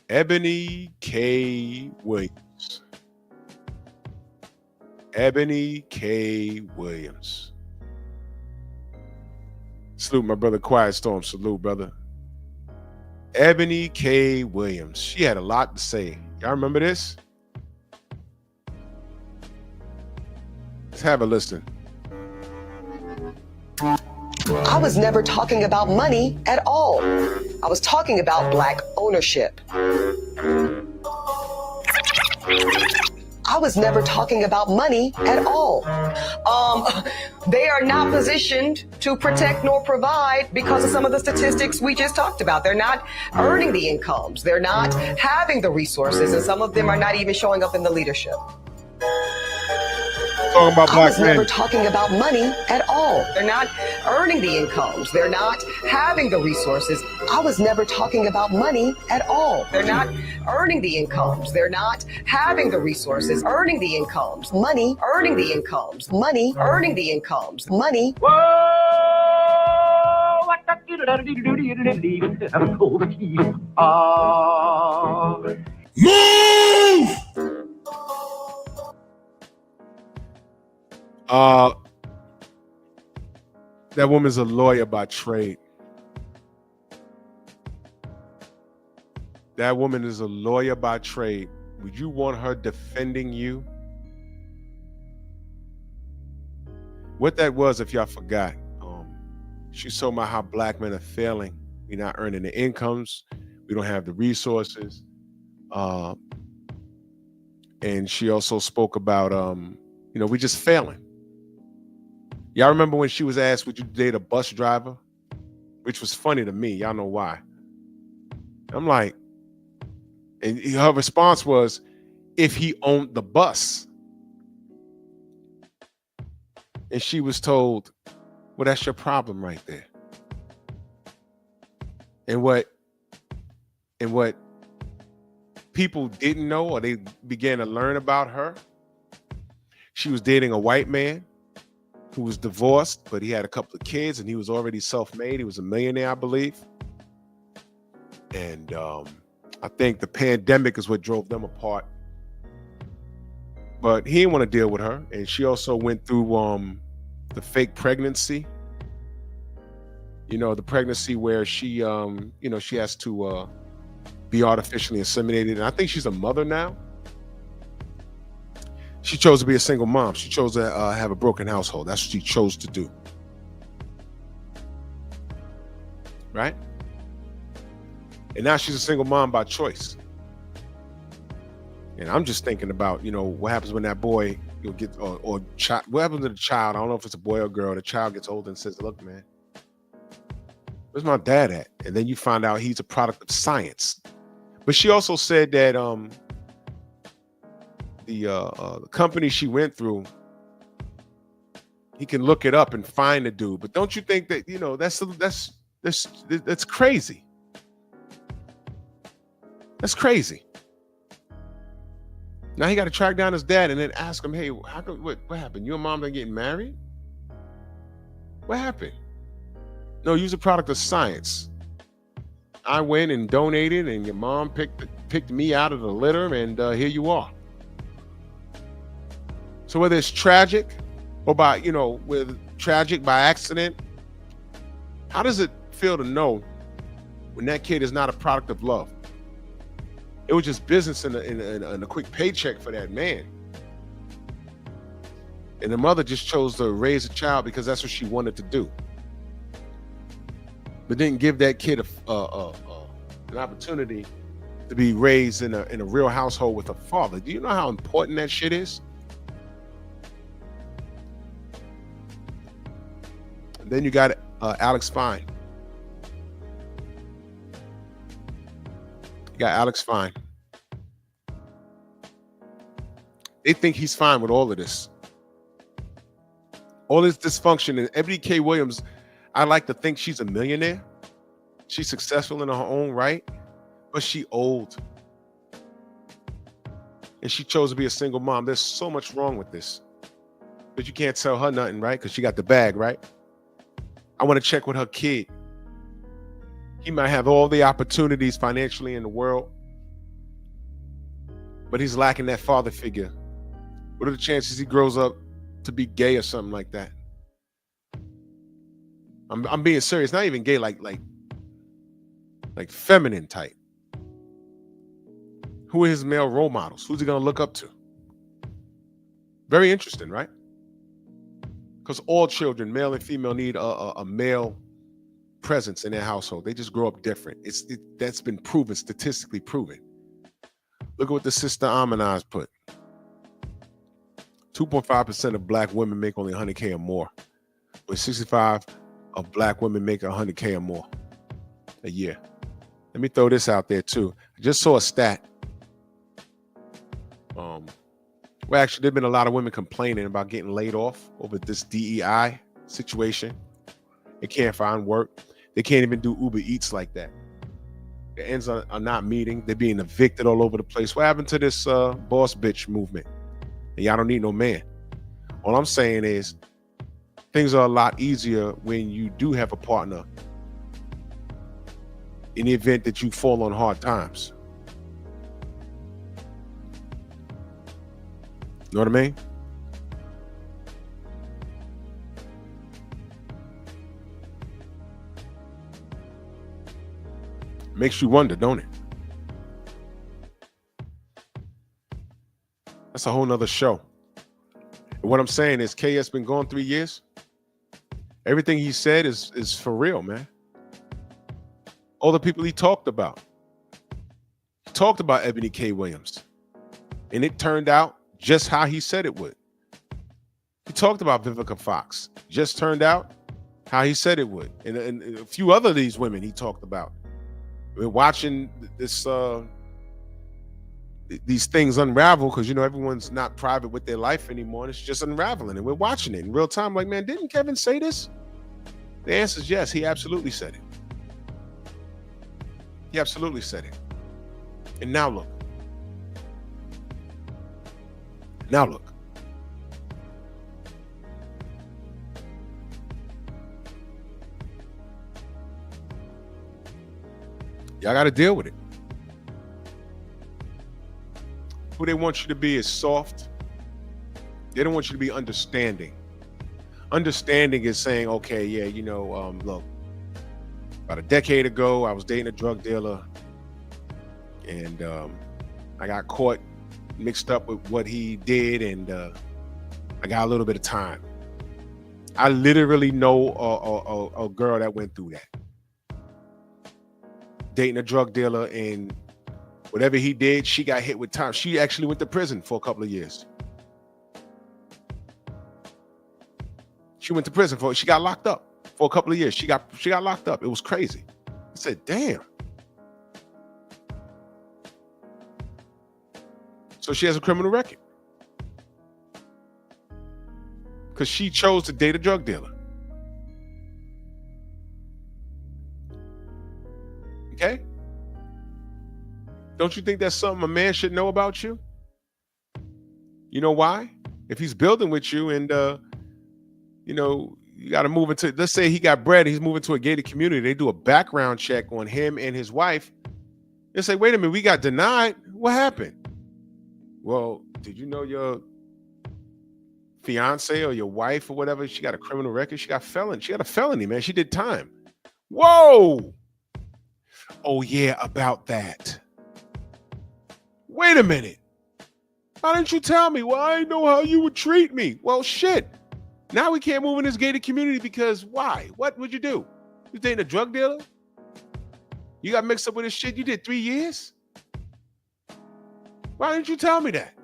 Ebony K. Williams. Ebony K. Williams. Salute my brother Quiet Storm. Salute, brother. Ebony K. Williams. She had a lot to say. Y'all remember this? Let's have a listen. I was never talking about money at all. I was talking about Black ownership. I was never talking about money at all. They are not positioned to protect nor provide because of some of the statistics we just talked about. They're not earning the incomes. They're not having the resources, and some of them are not even showing up in the leadership. Talking about I was black men. never talking about money at all. They're not earning the incomes. They're not having the resources. I was never talking about money at all. They're not earning the incomes. They're not having the resources, earning the incomes, money, earning the incomes, money, earning the incomes, money. Move! That woman's a lawyer by trade. That woman is a lawyer by trade. Would you want her defending you? What that was, if y'all forgot, she's talking about how black men are failing. We're not earning the incomes. We don't have the resources. And she also spoke about, we're just failing. Y'all remember when she was asked, would you date a bus driver? Which was funny to me. Y'all know why. I'm like, and her response was, if he owned the bus. And she was told, well, that's your problem right there. And what people didn't know, or they began to learn about her, she was dating a white man who was divorced, but he had a couple of kids and he was already self-made. He was a millionaire, I believe. And I think the pandemic is what drove them apart. But he didn't want to deal with her. And she also went through the fake pregnancy. The pregnancy where she, she has to be artificially inseminated. And I think she's a mother now. She chose to be a single mom. She chose to have a broken household. That's what she chose to do. Right? And now she's a single mom by choice. And I'm just thinking about, what happens when that boy, what happens to the child? I don't know if it's a boy or girl. The child gets older and says, look, man, where's my dad at? And then you find out he's a product of science. But she also said that the company she went through he can look it up and find the dude. But don't you think that, that's crazy? That's crazy. Now he got to track down his dad and then ask him, hey, how come, what happened? You and mom been getting married? What happened? No, you're a product of science. I went and donated, and your mom picked me out of the litter, and here you are. So whether it's tragic or with tragic by accident, how does it feel to know when that kid is not a product of love? It was just business and a quick paycheck for that man. And the mother just chose to raise a child because that's what she wanted to do. But didn't give that kid an opportunity to be raised in a real household with a father. Do you know how important that shit is? And then you got Alex Fine. You got Alex Fine. They think he's fine with all of this. All this dysfunction. And Ebony K. Williams, I like to think she's a millionaire. She's successful in her own right, but she old. And she chose to be a single mom. There's so much wrong with this. But you can't tell her nothing, right? Because she got the bag, right? I want to check with her kid. He might have all the opportunities financially in the world, but he's lacking that father figure. What are the chances he grows up to be gay or something like that? I'm being serious. Not even gay, like feminine type. Who are his male role models? Who's he gonna look up to? Very interesting, right? Because all children, male and female, need a male presence in their household. They just grow up different. That's been proven, statistically proven. Look at what the sister Amanaz put. 2.5% of black women make only 100K or more, but 65 of black women make 100K or more a year. Let me throw this out there too. I just saw a stat. Well, actually, there've been a lot of women complaining about getting laid off over this DEI situation. They can't find work. They can't even do Uber Eats like that. The ends are not meeting. They're being evicted all over the place. What happened to this boss bitch movement? And y'all don't need no man. All I'm saying is things are a lot easier when you do have a partner in the event that you fall on hard times. You know what I mean? Makes you wonder, don't it? That's a whole nother show. And what I'm saying is KS been gone 3 years. Everything he said is for real, man. All the people he talked about. He talked about Ebony K. Williams. And it turned out just how he said it would. He talked about Vivica Fox. Just turned out how he said it would. And a few other of these women he talked about. We're watching this these things unravel because, everyone's not private with their life anymore. And it's just unraveling. And we're watching it in real time. Like, man, didn't Kevin say this? The answer is yes. He absolutely said it. He absolutely said it. And now look. Now look. Y'all got to deal with it. Who they want you to be is soft. They don't want you to be understanding. Understanding is saying, okay, yeah, look, about a decade ago, I was dating a drug dealer and I got caught mixed up with what he did, and I got a little bit of time. I literally know a girl that went through that. Dating a drug dealer, and whatever he did, she got hit with time. She actually went to prison for a couple of years. She went to prison she got locked up for a couple of years. She got locked up. It was crazy. I said, damn. So she has a criminal record. because she chose to date a drug dealer. Okay? Don't you think that's something a man should know about you? You know why? If he's building with you and, you got to move into, let's say he got bread, he's moving to a gated community. They do a background check on him and his wife. They say, wait a minute, we got denied. What happened? Well, did you know your fiance or your wife or whatever, she got a criminal record? She got a felony, man. She did time. Whoa. Oh, yeah, about that. Wait a minute. Why didn't you tell me? Well, I didn't know how you would treat me. Well, shit. Now we can't move in this gated community because why? What would you do? You dating a drug dealer? You got mixed up with this shit? You did 3 years? Why didn't you tell me that?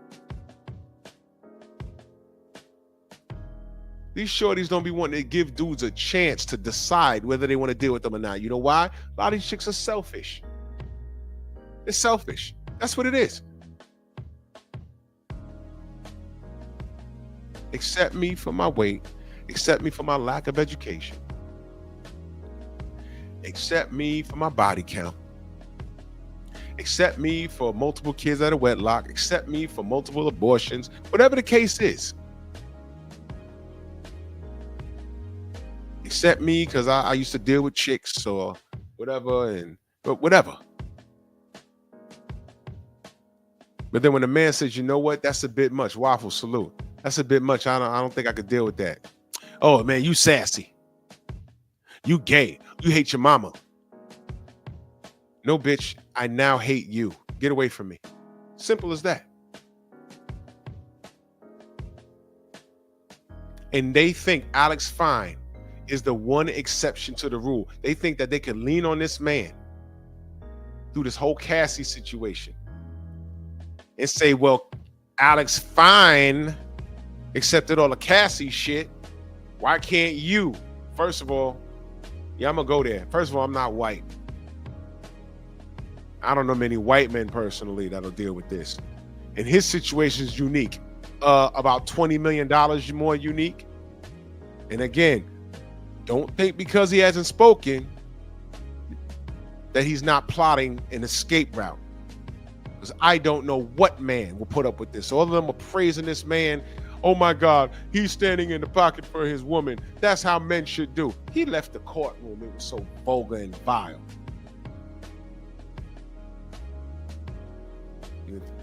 These shorties don't be wanting to give dudes a chance to decide whether they want to deal with them or not. You know why? A lot of these chicks are selfish. It's selfish. That's what it is. Accept me for my weight. Accept me for my lack of education. Accept me for my body count. Accept me for multiple kids out of wedlock. Accept me for multiple abortions. Whatever the case is. Accept me because I used to deal with chicks or whatever, but whatever. But then when a man says, you know what, that's a bit much. Waffle, salute. That's a bit much. I don't think I could deal with that. Oh man, you sassy. You gay. You hate your mama. No, bitch, I now hate you. Get away from me. Simple as that. And they think Alex Fine is the one exception to the rule. They think that they can lean on this man through this whole Cassie situation and say, well, Alex Fine accepted all the Cassie shit. Why can't you? First of all, yeah, I'm gonna go there. First of all, I'm not white. I don't know many white men personally that'll deal with this. And his situation is unique. About $20 million more unique. And again, don't think because he hasn't spoken that he's not plotting an escape route. Because I don't know what man will put up with this. All of them are praising this man. Oh my God, he's standing in the pocket for his woman. That's how men should do. He left the courtroom. It was so vulgar and vile.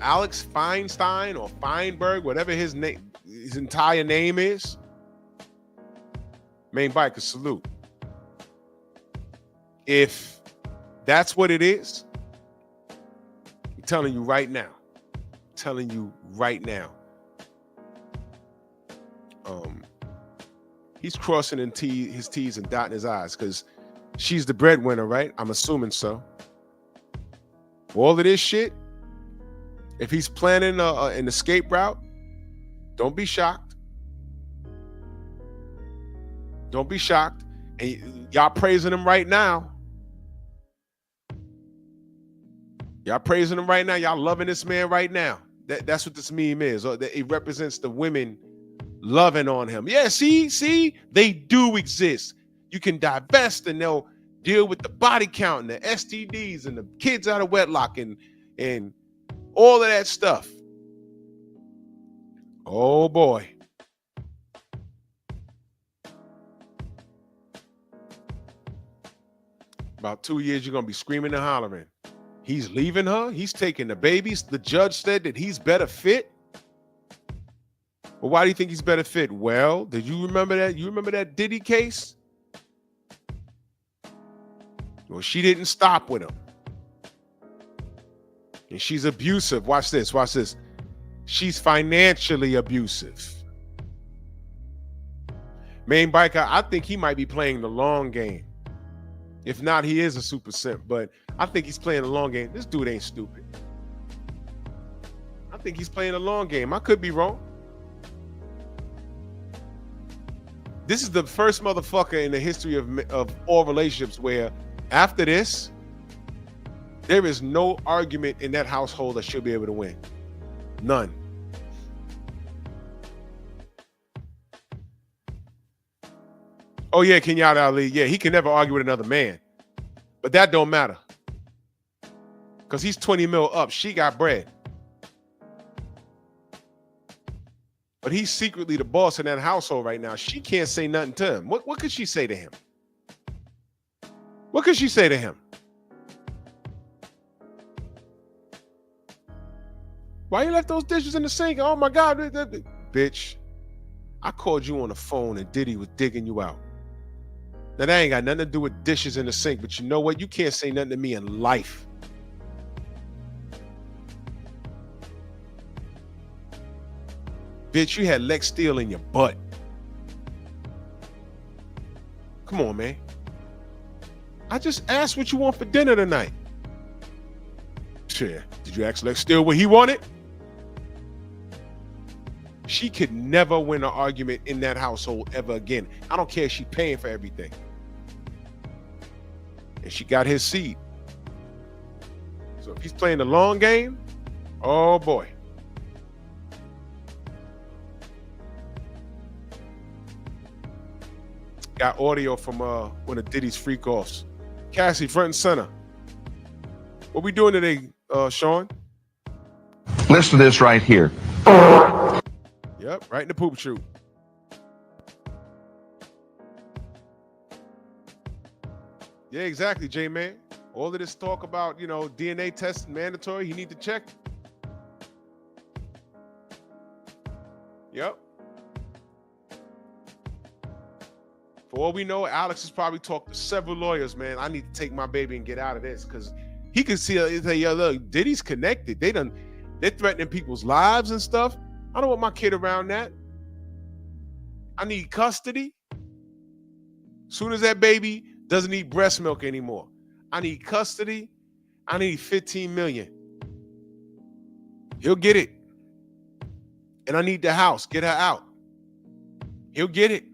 Alex Feinstein or Feinberg, whatever his name, his entire name is, main biker, salute. If that's what it is, I'm telling you right now, he's crossing his T's and dotting his I's because she's the breadwinner, right? I'm assuming so. All of this shit, if he's planning an escape route, don't be shocked. Don't be shocked. And y'all praising him right now. Y'all praising him right now. Y'all loving this man right now. That's what this meme is. It represents the women loving on him. Yeah, see, they do exist. You can divest and they'll deal with the body count and the STDs and the kids out of wedlock and all of that stuff. Oh boy. About 2 years, you're going to be screaming and hollering. He's leaving her. He's taking the babies. The judge said that he's better fit. Well, why do you think he's better fit? Well, did you remember that? You remember that Diddy case? Well, she didn't stop with him. And she's abusive. Watch this. Watch this. She's financially abusive. Main biker, I think he might be playing the long game. If not, he is a super simp, but I think he's playing the long game. This dude ain't stupid. I think he's playing a long game. I could be wrong. This is the first motherfucker in the history of all relationships where after this, there is no argument in that household that she'll be able to win. None. Oh yeah, Kenyatta Ali. Yeah, he can never argue with another man. But that don't matter. Because he's 20 mil up. She got bread. But he's secretly the boss in that household right now. She can't say nothing to him. What could she say to him? What could she say to him? Why you left those dishes in the sink? Oh my God. Bitch, I called you on the phone and Diddy was digging you out. Now that ain't got nothing to do with dishes in the sink, but you know what? You can't say nothing to me in life. Bitch, you had Lex Steel in your butt. Come on, man. I just asked what you want for dinner tonight. Sure. Did you ask Lex Steel what he wanted? She could never win an argument in that household ever again. I don't care if she's paying for everything. And she got his seed. So if he's playing the long game, oh boy. Got audio from one of Diddy's freak offs. Cassie, front and center. What we doing today, Sean? Listen to this right here. Yep, right in the poop chute. Yeah, exactly, J-Man. All of this talk about, DNA testing mandatory, you need to check. Yep. For all we know, Alex has probably talked to several lawyers, man. I need to take my baby and get out of this, because he can see, yo, look, Diddy's connected. They're threatening people's lives and stuff. I don't want my kid around that. I need custody. Soon as that baby doesn't need breast milk anymore, I need custody. I need 15 million. He'll get it. And I need the house. Get her out. He'll get it.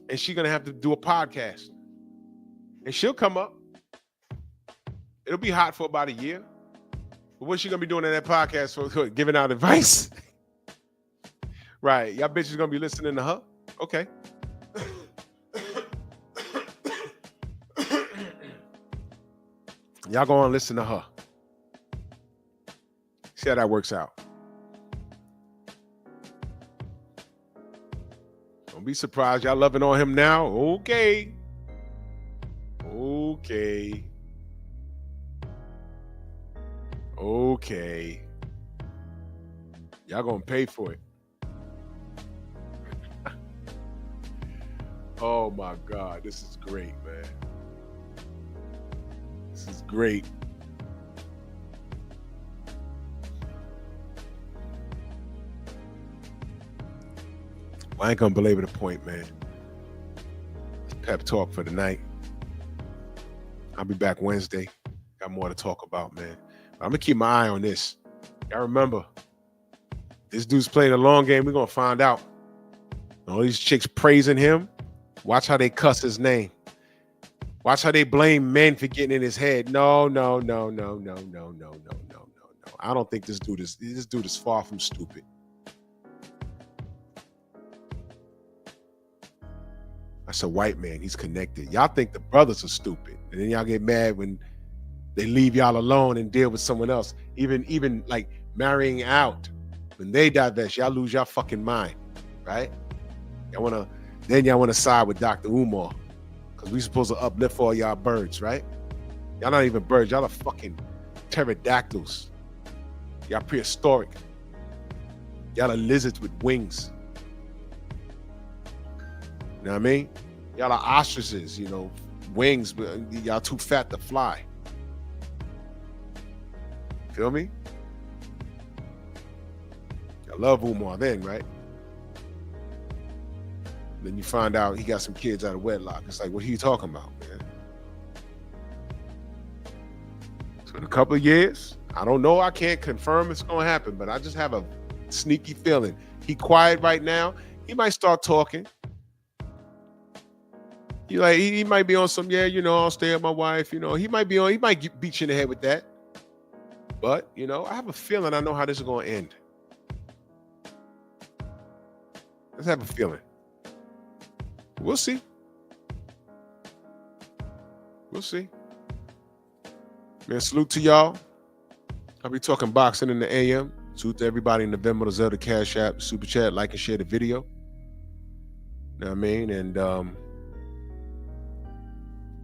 And she's going to have to do a podcast. And she'll come up. It'll be hot for about a year. But what's she going to be doing in that podcast for? Giving out advice? Right. Y'all bitches going to be listening to her? Okay. Y'all go on and listen to her. See how that works out. Don't be surprised. Y'all loving on him now? Okay. Okay. Okay. Y'all gonna pay for it. Oh my God, this is great, man. This is great. Well, I ain't gonna belabor the point, man. Pep talk for the night. I'll be back Wednesday. Got more to talk about, man. I'm gonna keep my eye on this. Y'all remember, this dude's playing a long game. We're gonna find out. All these chicks praising him. Watch how they cuss his name. Watch how they blame men for getting in his head. No. I don't think this dude is far from stupid. That's a white man. He's connected. Y'all think the brothers are stupid, and then y'all get mad when they leave y'all alone and deal with someone else. Even like marrying out, when they divest, y'all lose your fucking mind, right? Y'all wanna side with Dr. Umar, because we supposed to uplift all y'all birds, right? Y'all not even birds. Y'all are fucking pterodactyls. Y'all prehistoric. Y'all are lizards with wings. You know what I mean? Y'all are ostriches, wings, but y'all too fat to fly. Feel me? I love Umar then, right? Then you find out he got some kids out of wedlock. It's like, what are you talking about, man? So in a couple of years, I don't know, I can't confirm it's gonna happen, but I just have a sneaky feeling. He quiet right now. He might start talking. He might be on some, I'll stay with my wife. He might beat you in the head with that. But, I have a feeling I know how this is going to end. Let's have a feeling. We'll see. We'll see. Man, salute to y'all. I'll be talking boxing in the AM. Salute to everybody in the Venmo, the Zelda, Cash App, Super Chat, like and share the video. Know what I mean? And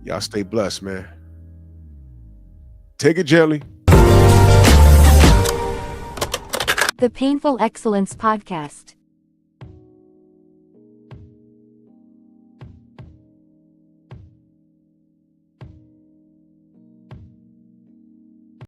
y'all stay blessed, man. Take it gently. The Painful Excellence Podcast.